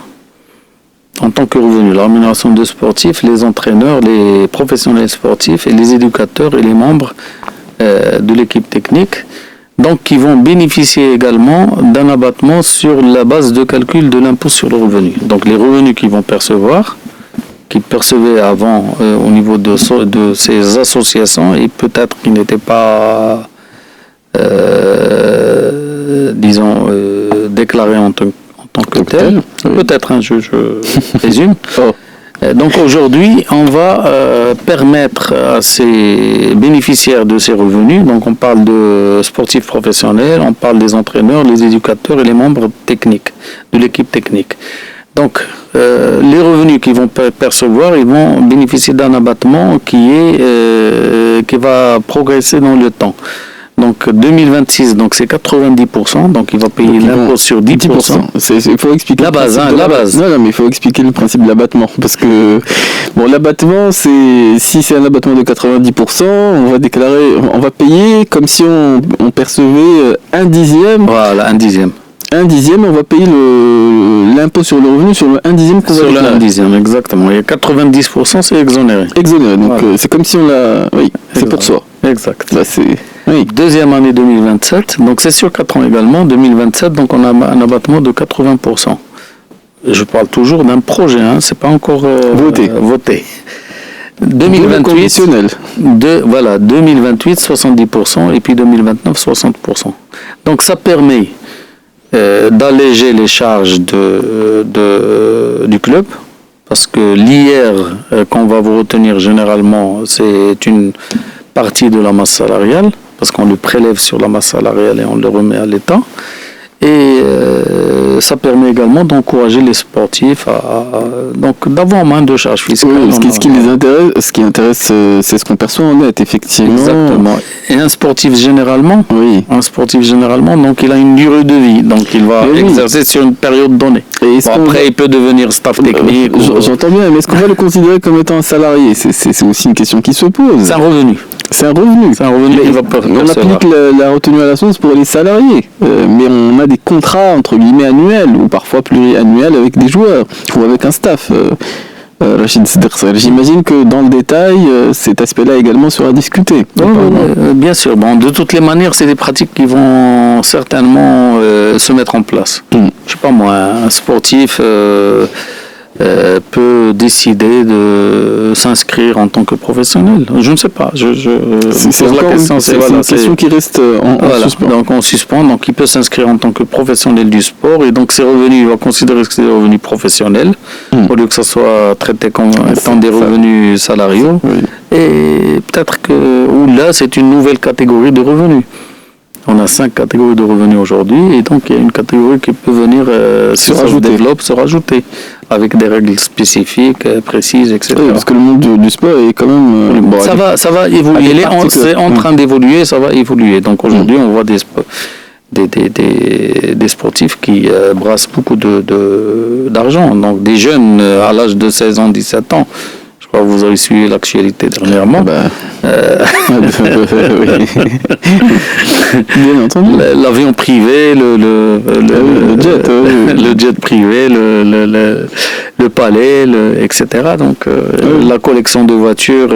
en tant que revenu. La rémunération des sportifs, les entraîneurs, les professionnels sportifs et les éducateurs et les membres de l'équipe technique, donc qui vont bénéficier également d'un abattement sur la base de calcul de l'impôt sur le revenu. Donc les revenus qu'ils vont percevoir, qu'ils percevaient avant au niveau de ces associations, et peut-être qu'ils n'étaient pas déclarés en tant que tel. Peut-être, je présume. Donc aujourd'hui, on va permettre à ces bénéficiaires de ces revenus, donc on parle de sportifs professionnels, on parle des entraîneurs, les éducateurs et les membres techniques, de l'équipe technique. Donc les revenus qu'ils vont percevoir, ils vont bénéficier d'un abattement qui va progresser dans le temps. Donc 2026, donc c'est 90%, donc il va payer l'impôt sur 10%. Il faut expliquer la base. Non, mais il faut expliquer le principe de l'abattement, parce que l'abattement, si c'est un abattement de 90%, on va payer comme si on percevait un dixième. Voilà, un 1/10, on va payer l'impôt sur le revenu sur le 1/10 qu'on va Sur le déclarer. 1/10, exactement. Et 90%, c'est exonéré. Exonéré, donc Voilà. c'est comme si on l'a... Oui, c'est pour soi. Exact. Là, c'est... Oui. Deuxième année 2027, donc c'est sur 4 ans également. 2027, donc on a un abattement de 80%. Je parle toujours d'un projet, hein, c'est pas encore voté. 2028, Conditionnel. 2028, 70%, et puis 2029, 60%. Donc ça permet d'alléger les charges du club, parce que l'IR qu'on va vous retenir généralement, c'est une partie de la masse salariale, parce qu'on le prélève sur la masse salariale et on le remet à l'État. Et ça permet également d'encourager les sportifs donc d'avoir moins de charges fiscales. Oui, ce qui intéresse, c'est ce qu'on perçoit en net, effectivement. Exactement. Et un sportif généralement, donc il a une durée de vie, donc il va exercer sur une période donnée. Et après, il peut devenir staff technique. J'entends bien, mais est-ce qu'on va le considérer comme étant un salarié? C'est aussi une question qui se pose. C'est un revenu. C'est un revenu. qu'il va on applique la retenue à la source pour les salariés, mais on a des contrats entre guillemets annuels ou parfois pluriannuels avec des joueurs ou avec un staff. Rachid Sderser, j'imagine que dans le détail, cet aspect-là également sera discuté. Bien sûr. Bon, de toutes les manières, c'est des pratiques qui vont certainement se mettre en place. Je sais pas moi, un sportif peut décider de s'inscrire en tant que professionnel. Je ne sais pas. C'est une question qui reste en suspens. Donc en suspens, donc il peut s'inscrire en tant que professionnel du sport et donc ses revenus, il va considérer que c'est des revenus professionnels au lieu que ça soit traité comme étant des revenus salariaux. Oui. Et peut-être que là c'est une nouvelle catégorie de revenus. On a 5 catégories de revenus aujourd'hui et donc il y a une catégorie qui peut venir si ça se développe, se rajouter avec des règles spécifiques, précises, etc. Oui, parce que le monde du sport est quand même... ça va évoluer. C'est en train d'évoluer, ça va évoluer. Donc aujourd'hui, on voit des sportifs qui brassent beaucoup d'argent. Donc des jeunes à l'âge de 16 ans, 17 ans. Je crois que vous avez suivi l'actualité dernièrement. Bien entendu. L'avion privé, le jet privé, le palais, etc. Donc la collection de voitures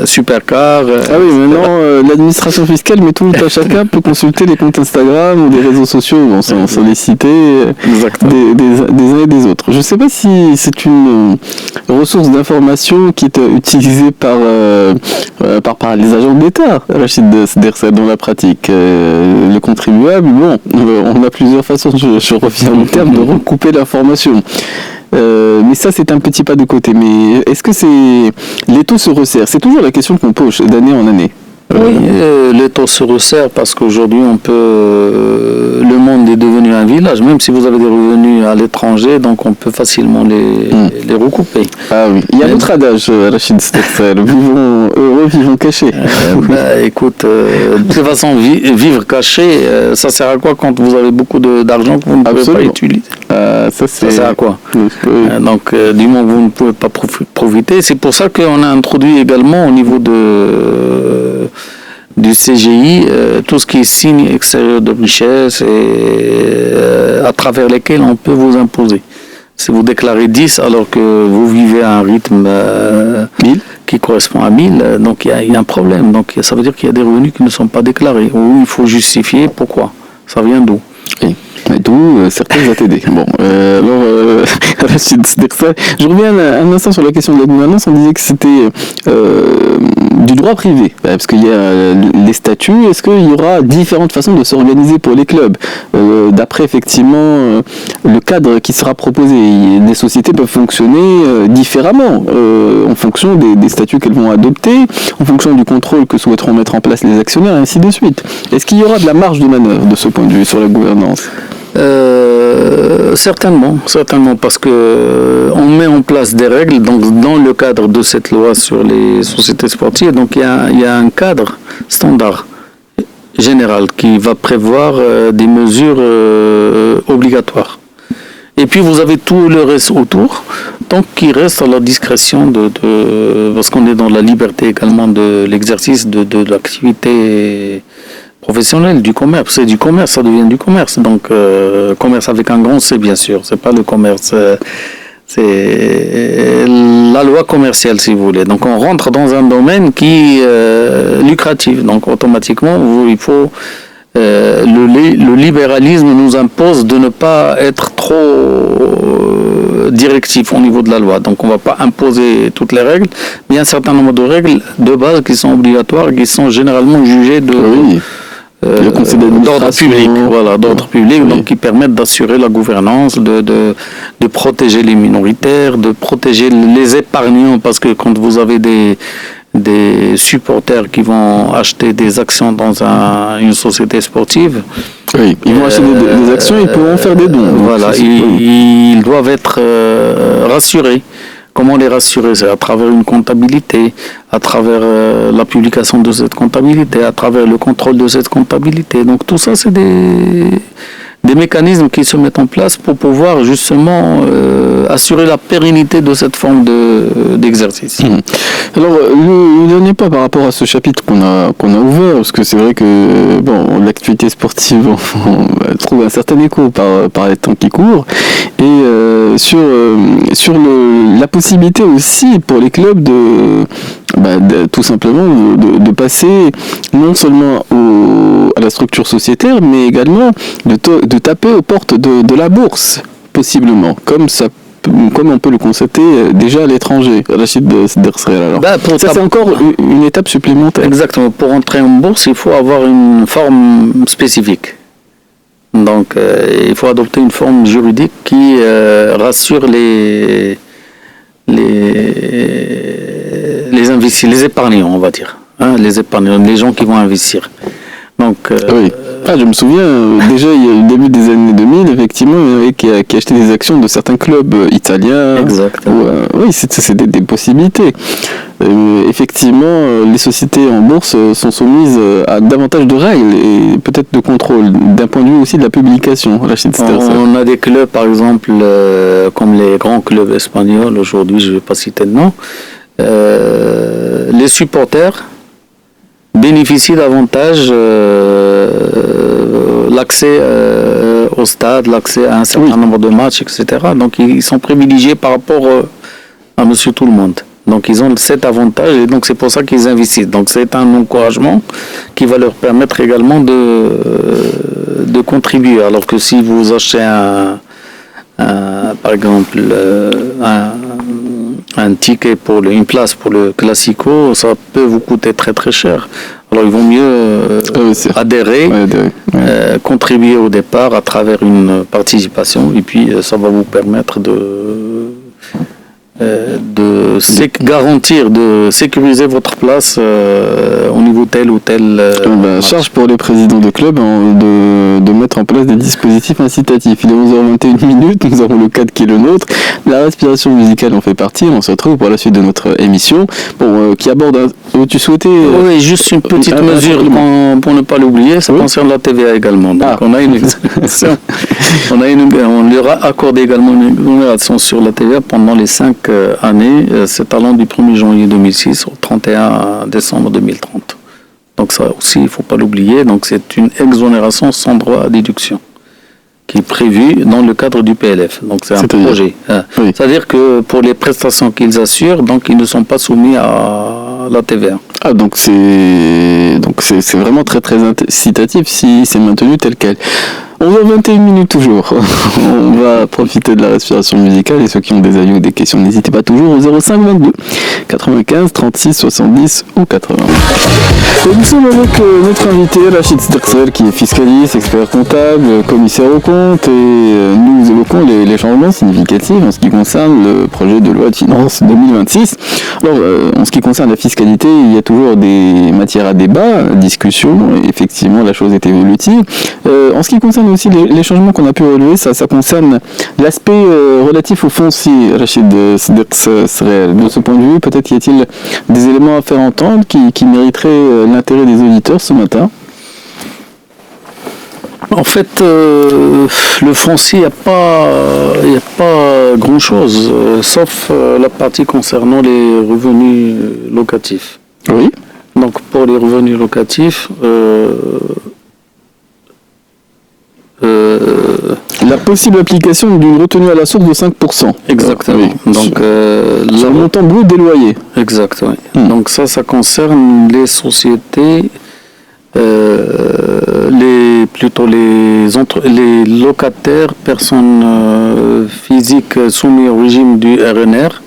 supercars. Maintenant l'administration fiscale met tout à chacun peut consulter les comptes Instagram ou des réseaux sociaux sans les citer des uns et des autres. Je ne sais pas si c'est une ressource d'information qui est utilisée par les agents de l'État, Rachid Sderser, dans la pratique. Le contribuable, on a plusieurs façons, je reviens au terme, de recouper l'information. Mais ça, c'est un petit pas de côté. Mais est-ce que les taux se resserrent? C'est toujours la question qu'on pose d'année en année. Oui, les taux se resserrent parce qu'aujourd'hui, le monde est devenu un village. Même si vous avez des revenus à l'étranger, donc on peut facilement les recouper. Ah oui. Il y a un autre adage, Rachid Sderser. Vivons heureux, vivons cachés. Écoute, de toute façon, vivre caché, ça sert à quoi quand vous avez beaucoup d'argent que vous ne pouvez pas utiliser? Ça sert à quoi? Donc, du moment que vous ne pouvez pas profiter, c'est pour ça qu'on a introduit également au niveau du CGI, tout ce qui est signe extérieur de richesse et à travers lesquels on peut vous imposer. Si vous déclarez 10 alors que vous vivez à un rythme qui correspond à 1000, donc il y a un problème. Donc ça veut dire qu'il y a des revenus qui ne sont pas déclarés, où il faut justifier pourquoi. Ça vient d'où? D'où certains ATD. Bon, alors, je reviens un instant sur la question de la gouvernance. On disait que c'était du droit privé, parce qu'il y a les statuts. Est-ce qu'il y aura différentes façons de s'organiser pour les clubs d'après effectivement le cadre qui sera proposé? Les sociétés peuvent fonctionner différemment en fonction des statuts qu'elles vont adopter, en fonction du contrôle que souhaiteront mettre en place les actionnaires, et ainsi de suite. Est-ce qu'il y aura de la marge de manœuvre de ce point de vue sur la gouvernance? Certainement, parce que on met en place des règles donc dans le cadre de cette loi sur les sociétés sportives. Donc il y a un cadre standard général qui va prévoir des mesures obligatoires. Et puis vous avez tout le reste autour, donc qui reste à la discrétion parce qu'on est dans la liberté également de l'exercice de l'activité professionnel, du commerce. C'est du commerce, ça devient du commerce. Donc, commerce avec un grand C, bien sûr. C'est pas le commerce, c'est la loi commerciale, si vous voulez. Donc, on rentre dans un domaine qui est lucratif. Donc, automatiquement, il faut... le libéralisme nous impose de ne pas être trop directif au niveau de la loi. Donc on ne va pas imposer toutes les règles, mais il y a un certain nombre de règles de base qui sont obligatoires, qui sont généralement jugées d'ordre public, d'ordre public, donc qui permettent d'assurer la gouvernance, de protéger les minoritaires, de protéger les épargnants, parce que quand vous avez des supporters qui vont acheter des actions dans une société sportive. Oui, ils vont acheter des actions, ils pourront faire des dons. Voilà, ils doivent être rassurés. Comment les rassurer? C'est à travers une comptabilité, à travers la publication de cette comptabilité, à travers le contrôle de cette comptabilité. Donc tout ça, c'est des mécanismes qui se mettent en place pour pouvoir justement assurer la pérennité de cette forme d'exercice. Alors, le dernier pas par rapport à ce chapitre qu'on a ouvert, parce que c'est vrai que l'activité sportive trouve un certain écho par les temps qui courent, et sur la possibilité aussi pour les clubs tout simplement de passer non seulement à la structure sociétaire, mais également de taper aux portes de la bourse, possiblement, comme on peut le constater déjà à l'étranger. Rachid Dersrel, alors. Ça, c'est encore une étape supplémentaire. Exactement. Pour entrer en bourse, il faut avoir une forme spécifique. Donc, il faut adopter une forme juridique qui rassure les investisseurs, les épargnants, on va dire. Les épargnants, les gens qui vont investir. Donc, oui. Je me souviens, déjà il y a le début des années 2000, effectivement, il y en avait qui achetaient des actions de certains clubs italiens. Exactement. Oui, c'est des possibilités. Effectivement, les sociétés en bourse sont soumises à davantage de règles et peut-être de contrôle, d'un point de vue aussi de la publication. On a des clubs, par exemple, comme les grands clubs espagnols, aujourd'hui je ne vais pas citer de nom, les supporters bénéficient davantage l'accès au stade, l'accès à un certain nombre de matchs, etc. Donc ils sont privilégiés par rapport à monsieur tout le monde. Donc ils ont cet avantage et donc c'est pour ça qu'ils investissent. Donc c'est un encouragement qui va leur permettre également de contribuer. Alors que si vous achetez par exemple un ticket pour une place pour le Classico, ça peut vous coûter très très cher. Alors il vaut mieux adhérer, contribuer au départ à travers une participation et puis ça va vous permettre garantir, de sécuriser votre place au niveau tel ou tel. Charge pour les présidents de club de mettre en place des dispositifs incitatifs. Il est 11h21, nous avons le cadre qui est le nôtre. La respiration musicale en fait partie. On se retrouve pour la suite de notre émission. Qui aborde. Tu souhaitais. Oui, juste une petite mesure pour ne pas l'oublier. Ça concerne la TVA également. Donc on a une exonération. On leur a accordé également une exonération sur la TVA pendant les 5 années, c'est allant du 1er janvier 2006 au 31 décembre 2030. Donc ça aussi, il ne faut pas l'oublier. Donc c'est une exonération sans droit à déduction qui est prévue dans le cadre du PLF. Donc c'est un projet. Oui. C'est-à-dire que pour les prestations qu'ils assurent, donc ils ne sont pas soumis à la TVA. Donc c'est vraiment très très incitatif si c'est maintenu tel quel. 11h21 toujours. On va profiter de la respiration musicale et ceux qui ont des avis ou des questions, n'hésitez pas toujours au 05 22 95 36 70 ou 80. Et nous sommes avec notre invité Rachid Dersrel qui est fiscaliste, expert comptable, commissaire aux comptes et nous évoquons les changements significatifs en ce qui concerne le projet de loi de finances 2026. Alors en ce qui concerne la fiscalité, il y a toujours des matières à débat, discussion, et effectivement la chose est évolutive. En ce qui concerne aussi les changements qu'on a pu relever, ça concerne l'aspect relatif au foncier, Rachid Dersrel. De ce point de vue, peut-être y a-t-il des éléments à faire entendre qui mériteraient l'intérêt des auditeurs ce matin? En fait, le foncier, il n'y a pas grand-chose, sauf la partie concernant les revenus locatifs. Oui. Donc pour les revenus locatifs, La possible application d'une retenue à la source de 5%. Exactement. Oui. Donc, sur le montant brut des loyers. Exact, oui. Donc ça concerne les sociétés, les locataires, personnes physiques soumises au régime du RNR,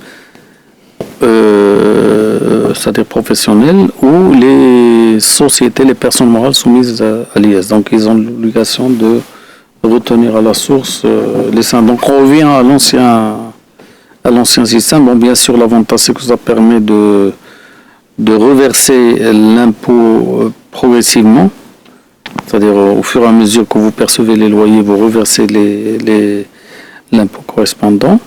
c'est-à-dire professionnels, ou les sociétés, les personnes morales soumises à l'IS. Donc ils ont l'obligation de retenir à la source les sommes. Donc on revient à l'ancien système. Bon, bien sûr, l'avantage, c'est que ça permet de reverser l'impôt progressivement, c'est-à-dire au fur et à mesure que vous percevez les loyers, vous reversez l'impôt correspondant.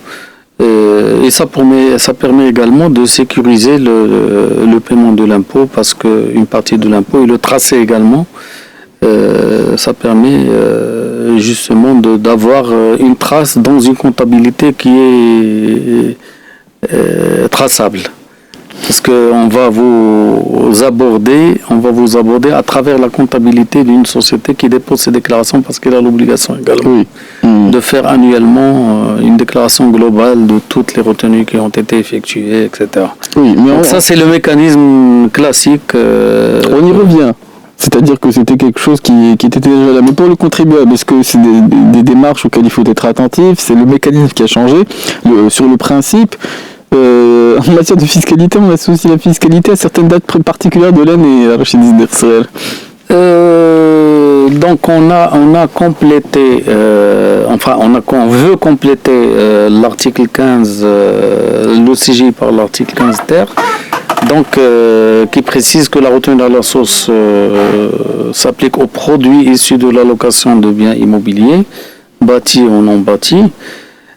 Et ça permet également de sécuriser le paiement de l'impôt, parce qu'une partie de l'impôt et le tracé également, ça permet justement d'avoir une trace dans une comptabilité qui est traçable. Parce qu'on va vous aborder à travers la comptabilité d'une société qui dépose ses déclarations, parce qu'elle a l'obligation également de faire annuellement une déclaration globale de toutes les retenues qui ont été effectuées, etc. Oui, mais donc ça, c'est le mécanisme classique. On y revient. C'est-à-dire que c'était quelque chose qui était déjà là. Mais pour le contribuable, est-ce que c'est des démarches auxquelles il faut être attentif? C'est le mécanisme qui a changé. Sur le principe, en matière de fiscalité, on associe la fiscalité à certaines dates particulières de l'année, Rachid Dersrel. Donc on a complété, on veut compléter l'article 15, le CGI par l'article 15 ter, donc qui précise que la retenue à la source s'applique aux produits issus de la location de biens immobiliers, bâtis ou non bâtis,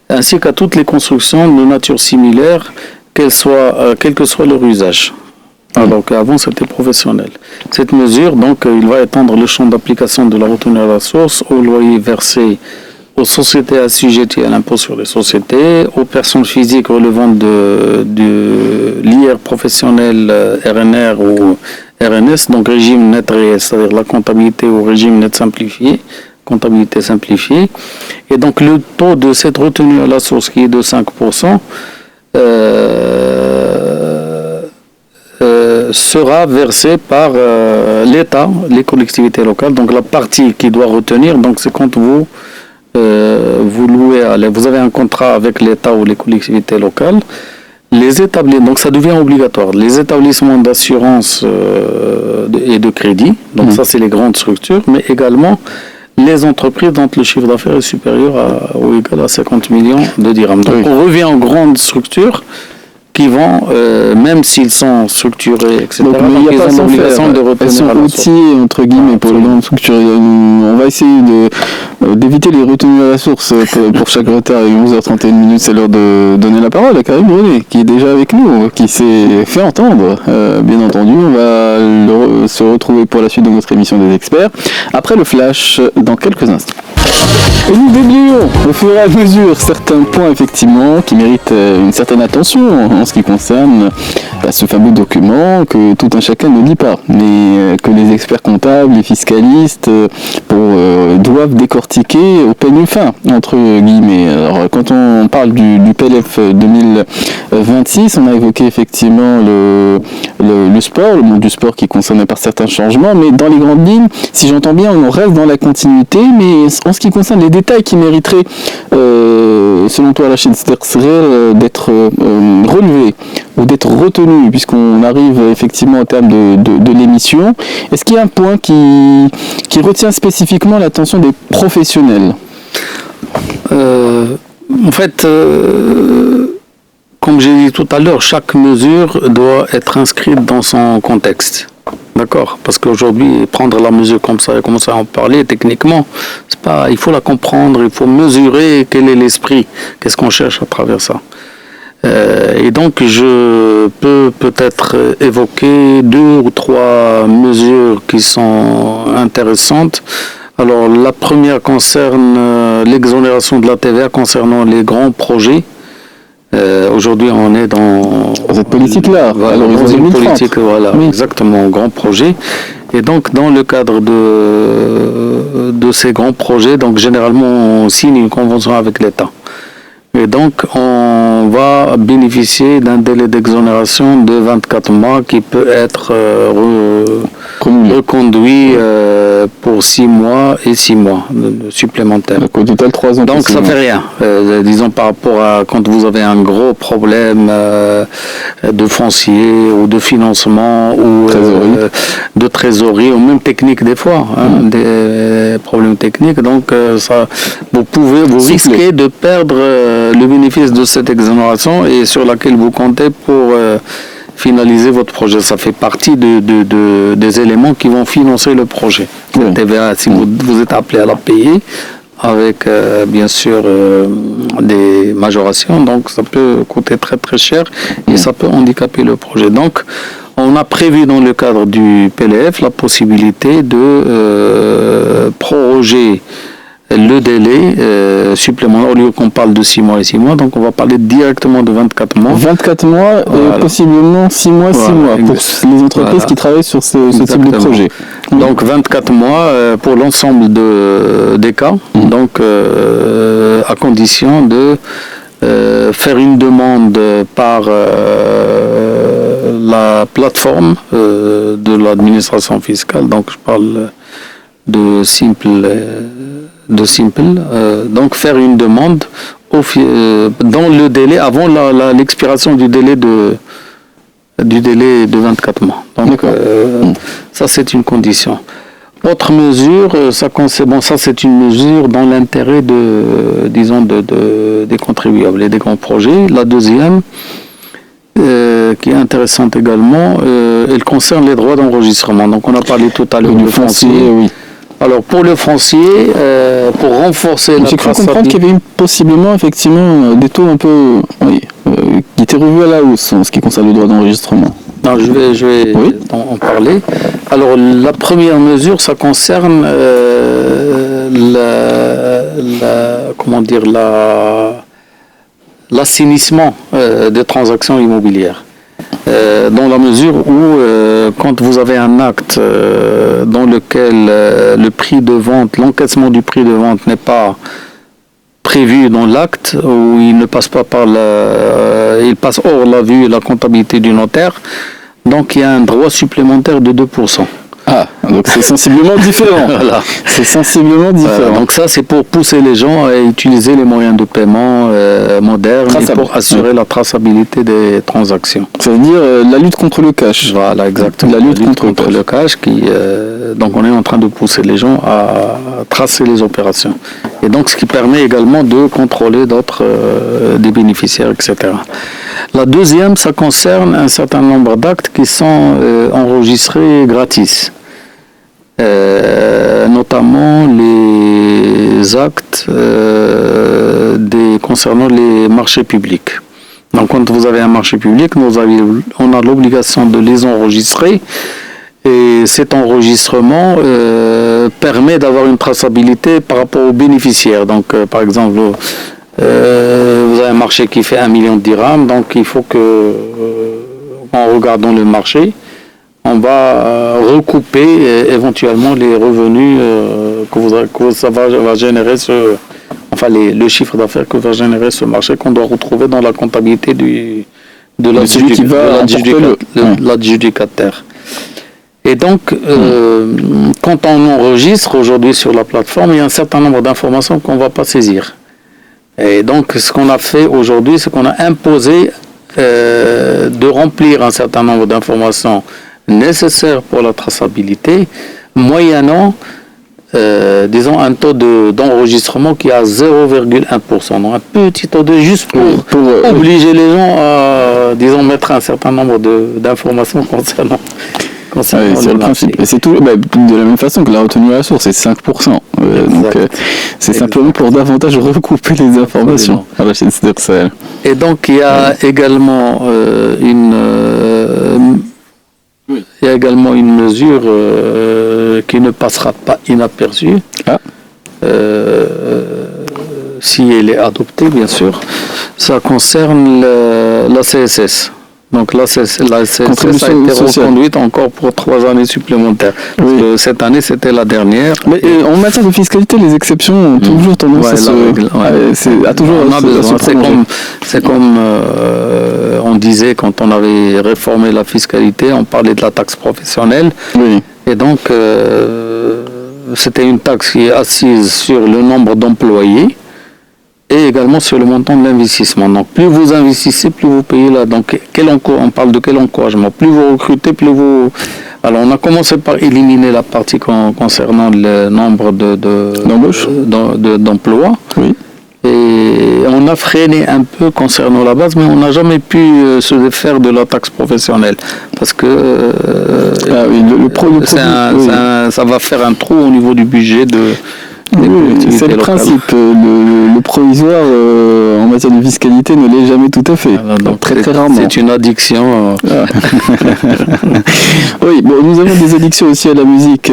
ainsi qu'à toutes les constructions de nature similaire, quel que soit leur usage. Alors qu'avant, c'était professionnel. Cette mesure, donc, il va étendre le champ d'application de la retenue à la source aux loyers versés aux sociétés assujetties à l'impôt sur les sociétés, aux personnes physiques relevant de l'IR professionnel RNR ou RNS, donc régime net réel, c'est-à-dire la comptabilité au régime net simplifié, comptabilité simplifiée. Et donc le taux de cette retenue à la source qui est de 5%, sera versé par l'État, les collectivités locales. Donc la partie qui doit retenir, donc c'est quand vous louez, vous avez un contrat avec l'État ou les collectivités locales, donc ça devient obligatoire. Les établissements d'assurance et de crédit, donc ça c'est les grandes structures, mais également les entreprises dont le chiffre d'affaires est supérieur ou égal à 50 millions de dirhams. Donc on revient aux grandes structures qui vont, même s'ils sont structurés, etc., donc ils ont l'obligation de retenir. Elles sont outillées, entre guillemets, pour les grandes structures. On va essayer d'éviter les retenues à la source pour chaque retard. Il est 11h31, c'est l'heure de donner la parole à Karim René, qui est déjà avec nous, qui s'est fait entendre. Bien entendu, on va se retrouver pour la suite de notre émission des experts, après le flash, dans quelques instants. Et nous déblayons au fur et à mesure certains points effectivement qui méritent une certaine attention en ce qui concerne ce fameux document que tout un chacun ne lit pas, mais que les experts comptables, les fiscalistes doivent décortiquer au peigne fin, entre guillemets. Alors quand on parle du PLF 2026, on a évoqué effectivement le sport, le monde du sport qui est concerné par certains changements, mais dans les grandes lignes, si j'entends bien, on reste dans la continuité, mais en ce qui concerne les détails qui mériteraient, selon toi, Rachid Dersrel, d'être relevés ou d'être retenus, puisqu'on arrive effectivement au terme de l'émission, est-ce qu'il y a un point qui retient spécifiquement l'attention des professionnels? En fait, comme j'ai dit tout à l'heure, chaque mesure doit être inscrite dans son contexte. D'accord? Parce qu'aujourd'hui, prendre la mesure comme ça et commencer à en parler, techniquement, c'est pas, il faut la comprendre, il faut mesurer quel est l'esprit, qu'est-ce qu'on cherche à travers ça. Et donc, je peux peut-être évoquer 2 ou 3 mesures qui sont intéressantes. Alors, la première concerne l'exonération de la TVA concernant les grands projets. Aujourd'hui, on est dans cette politique-là, voilà, dans une politique, voilà, oui. Exactement, grand projet. Et donc, dans le cadre de ces grands projets, donc généralement, on signe une convention avec l'État. Et donc, on va bénéficier d'un délai d'exonération de 24 mois qui peut être reconduit pour 6 mois et 6 mois supplémentaires. Donc, au total, 3 ans. Donc, ça fait rien. Disons, par rapport à quand vous avez un gros problème de foncier ou de financement ou de trésorerie ou même technique des fois, des problèmes techniques. Donc, vous risquez de perdre le bénéfice de cette exonération et sur laquelle vous comptez pour finaliser votre projet. Ça fait partie des éléments qui vont financer le projet. La TVA, si vous êtes appelé à la payer, avec bien sûr des majorations, donc ça peut coûter très très cher et ça peut handicaper le projet. Donc, on a prévu dans le cadre du PLF la possibilité de proroger le délai supplémentaire, au lieu qu'on parle de 6 mois et 6 mois, donc on va parler directement de 24 mois. 24 mois et possiblement 6 mois, 6 mois pour les entreprises qui travaillent sur ce type de projet. Donc 24 mois pour l'ensemble des cas, donc à condition de faire une demande par la plateforme de l'administration fiscale, donc je parle de Simple, donc faire une demande dans le délai, avant l'expiration du délai de 24 mois. Donc ça c'est une condition. Autre mesure, ça c'est une mesure dans l'intérêt des contribuables et des grands projets. La deuxième, qui est intéressante également, elle concerne les droits d'enregistrement. Donc on a parlé tout à l'heure du foncier. Oui. Alors pour le foncier, pour renforcer la traçabilité... J'ai cru comprendre qu'il y avait possiblement effectivement des taux un peu qui étaient revus à la hausse en ce qui concerne le droit d'enregistrement. Non, je vais en parler. Alors la première mesure, ça concerne l'assainissement des transactions immobilières. Dans la mesure où quand vous avez un acte dans lequel le prix de vente, l'encaissement du prix de vente n'est pas prévu dans l'acte, où il ne passe pas il passe hors la vue et la comptabilité du notaire, donc il y a un droit supplémentaire de 2%. Ah, donc c'est sensiblement différent. Voilà. C'est sensiblement différent. Donc ça, c'est pour pousser les gens à utiliser les moyens de paiement modernes et pour assurer la traçabilité des transactions. Ça veut dire la lutte contre le cash. Voilà, exactement. La lutte contre le cash. Donc on est en train de pousser les gens à tracer les opérations. Et donc ce qui permet également de contrôler des bénéficiaires, etc. La deuxième, ça concerne un certain nombre d'actes qui sont enregistrés gratis. Notamment les actes concernant les marchés publics. Donc quand vous avez un marché public, on a l'obligation de les enregistrer et cet enregistrement permet d'avoir une traçabilité par rapport aux bénéficiaires. Donc par exemple, vous avez un marché qui fait 1 million de dirhams, donc il faut que, en regardant le marché, on va recouper éventuellement les revenus que ça va générer le chiffre d'affaires que va générer ce marché qu'on doit retrouver dans la comptabilité de l'adjudicataire. Et donc, quand on enregistre aujourd'hui sur la plateforme, il y a un certain nombre d'informations qu'on ne va pas saisir. Et donc, ce qu'on a fait aujourd'hui, c'est qu'on a imposé de remplir un certain nombre d'informations nécessaires pour la traçabilité, moyennant, disons, un taux d'enregistrement qui est à 0,1%. Donc, un petit taux juste pour obliger les gens à, disons, mettre un certain nombre d'informations concernant c'est le principe. Et c'est tout de la même façon que la retenue à la source, c'est 5%. Donc c'est simplement pour davantage recouper les informations. Et donc il y a également une mesure qui ne passera pas inaperçue. Si elle est adoptée, bien sûr. Ça concerne la CSS. Donc là, ça a été reconduite encore pour 3 années supplémentaires. Parce que cette année, c'était la dernière. Mais en matière de fiscalité, les exceptions ont toujours tendance à C'est comme on disait quand on avait réformé la fiscalité, on parlait de la taxe professionnelle. Oui. Et donc, c'était une taxe qui est assise sur le nombre d'employés et également sur le montant de l'investissement. Donc, plus vous investissez, plus vous payez là. Donc, on parle de quel encouragement? Plus vous recrutez, plus vous... Alors, on a commencé par éliminer la partie concernant le nombre d'emplois. Oui. Et on a freiné un peu concernant la base, mais on n'a jamais pu se défaire de la taxe professionnelle. Parce que ça va faire un trou au niveau du budget c'est le principe. Le provisoire en matière de fiscalité ne l'est jamais tout à fait. Donc très rarement. C'est une addiction. Oui, bon, nous avons des addictions aussi à la musique,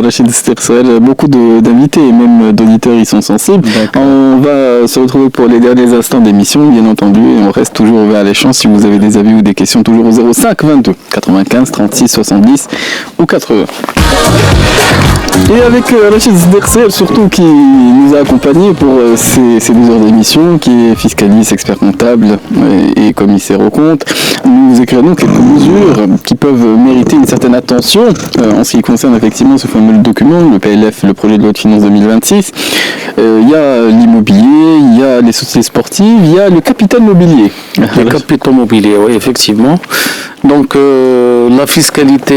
Rachid Stersel. Beaucoup d'invités et même d'auditeurs y sont sensibles. On va se retrouver pour les derniers instants d'émission, bien entendu, et on reste toujours ouvert à l'échange si vous avez des avis ou des questions, toujours au 05 22 95 36 70 ou 80. Et avec Rachid Stersel, surtout, qui nous a accompagnés pour ces 2 heures d'émission, qui est fiscaliste, expert comptable et commissaire aux comptes. Nous écrivons quelques mesures qui peuvent mériter une certaine attention en ce qui concerne effectivement ce fameux document, le PLF, le projet de loi de finances 2026. Il y a l'immobilier, il y a les sociétés sportives, il y a le capital mobilier. Le capital mobilier, oui, effectivement. Donc la fiscalité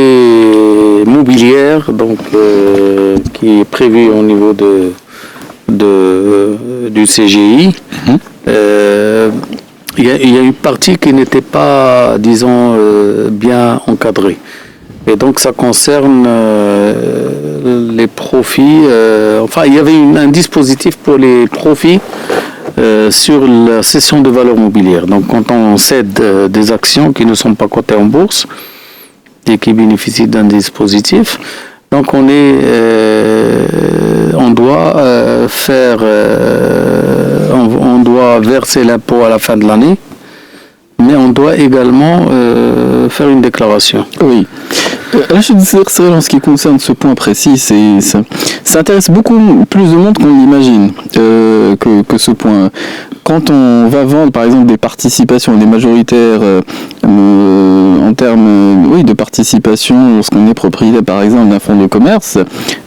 mobilière, donc qui est prévue au niveau du CGI, il y a une partie qui n'était pas, disons, bien encadrée. Et donc ça concerne les profits. Il y avait un dispositif pour les profits sur la cession de valeurs mobilières. Donc quand on cède des actions qui ne sont pas cotées en bourse et qui bénéficient d'un dispositif, donc on doit on doit verser l'impôt à la fin de l'année, mais on doit également faire une déclaration. Oui. Rachid Stersel, en ce qui concerne ce point précis, ça intéresse beaucoup plus de monde qu'on l'imagine que ce point. Quand on va vendre, par exemple, des participations, des majoritaires en termes de participation, lorsqu'on est propriétaire, par exemple, d'un fonds de commerce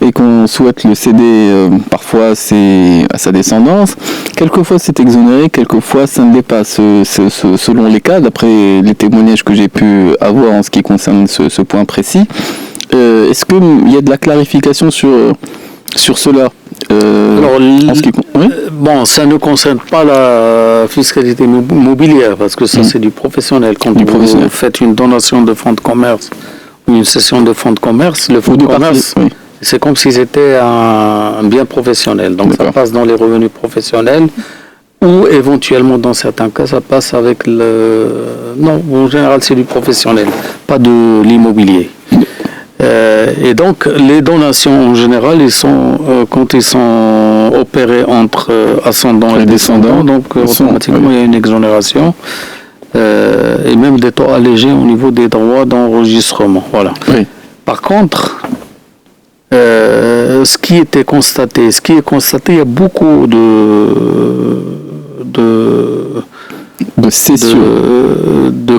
et qu'on souhaite le céder parfois à sa descendance, quelquefois c'est exonéré, quelquefois ça ne l'est pas, selon les cas, d'après les témoignages que j'ai pu avoir en ce qui concerne ce point précis. Est-ce qu'il y a de la clarification sur cela? Ça ne concerne pas la fiscalité mobilière, parce que ça c'est du professionnel. Quand vous faites une donation de fonds de commerce ou une cession de fonds de commerce, le fonds de commerce, c'est comme si c'était un bien professionnel. Donc ça passe dans les revenus professionnels, ou éventuellement dans certains cas ça passe avec non, en général c'est du professionnel, pas de l'immobilier. Et donc les donations en général, quand ils sont opérés entre ascendants et descendants, donc automatiquement il y a une exonération et même des taux allégés au niveau des droits d'enregistrement. Voilà. Oui. Par contre, ce qui est constaté, il y a beaucoup de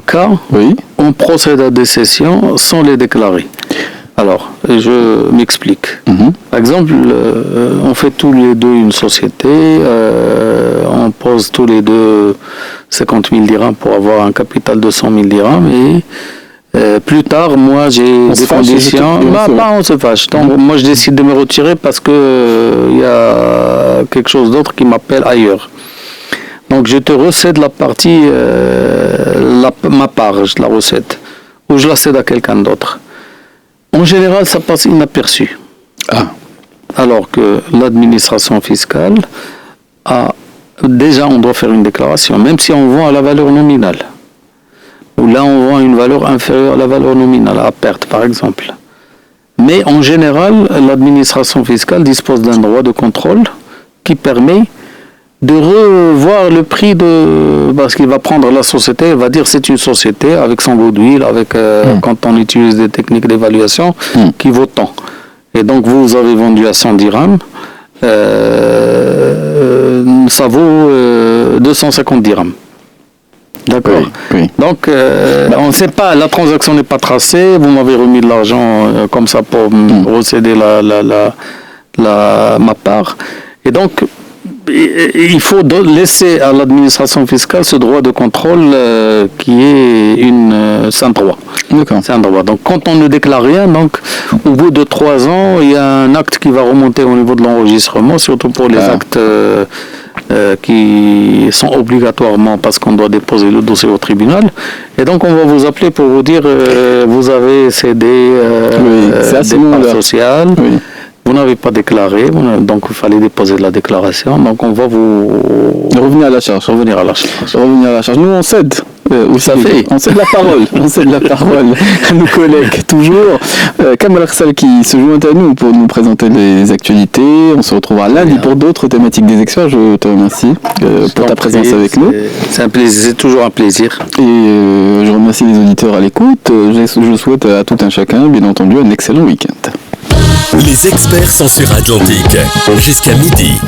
cas, on procède à des cessions sans les déclarer. Alors, je m'explique. Par exemple, on fait tous les deux une société, on pose tous les deux 50 000 dirhams pour avoir un capital de 100 000 dirhams et plus tard, moi j'ai des conditions. On se fâche. Donc, moi je décide de me retirer parce que il y a quelque chose d'autre qui m'appelle ailleurs. Donc je te recède la partie, ma part, je la recède, ou je la cède à quelqu'un d'autre. En général, ça passe inaperçu. Alors que l'administration fiscale déjà on doit faire une déclaration, même si on vend à la valeur nominale. Ou là on vend à une valeur inférieure à la valeur nominale, à perte par exemple. Mais en général, l'administration fiscale dispose d'un droit de contrôle qui permet de revoir le prix parce qu'il va prendre la société, il va dire c'est une société avec son goodwill, avec quand on utilise des techniques d'évaluation qui vaut tant. Et donc vous avez vendu à 100 dirhams, ça vaut 250 dirhams. D'accord. Oui. Donc, on ne sait pas, la transaction n'est pas tracée. Vous m'avez remis de l'argent comme ça pour recéder ma part. Et donc, il faut laisser à l'administration fiscale ce droit de contrôle qui est c'est un droit. D'accord. C'est un droit. Donc, quand on ne déclare rien, donc, au bout de 3 ans, il y a un acte qui va remonter au niveau de l'enregistrement, surtout pour les actes qui sont obligatoirement parce qu'on doit déposer le dossier au tribunal. Et donc, on va vous appeler pour vous dire vous avez cédé des parts sociales. Oui. Vous n'avez pas déclaré, donc il fallait déposer la déclaration. Donc on va vous revenir à la charge. Revenir à la charge. Nous on cède. On cède la parole. On cède la parole à nos collègues toujours. Kamal Arsal qui se joint à nous pour nous présenter les actualités. On se retrouvera lundi pour d'autres thématiques des experts. Je te remercie pour ta présence avec nous. C'est un plaisir, c'est toujours un plaisir. Et je remercie les auditeurs à l'écoute. Je souhaite à tout un chacun, bien entendu, un excellent week-end. Les experts sont sur Atlantique jusqu'à midi.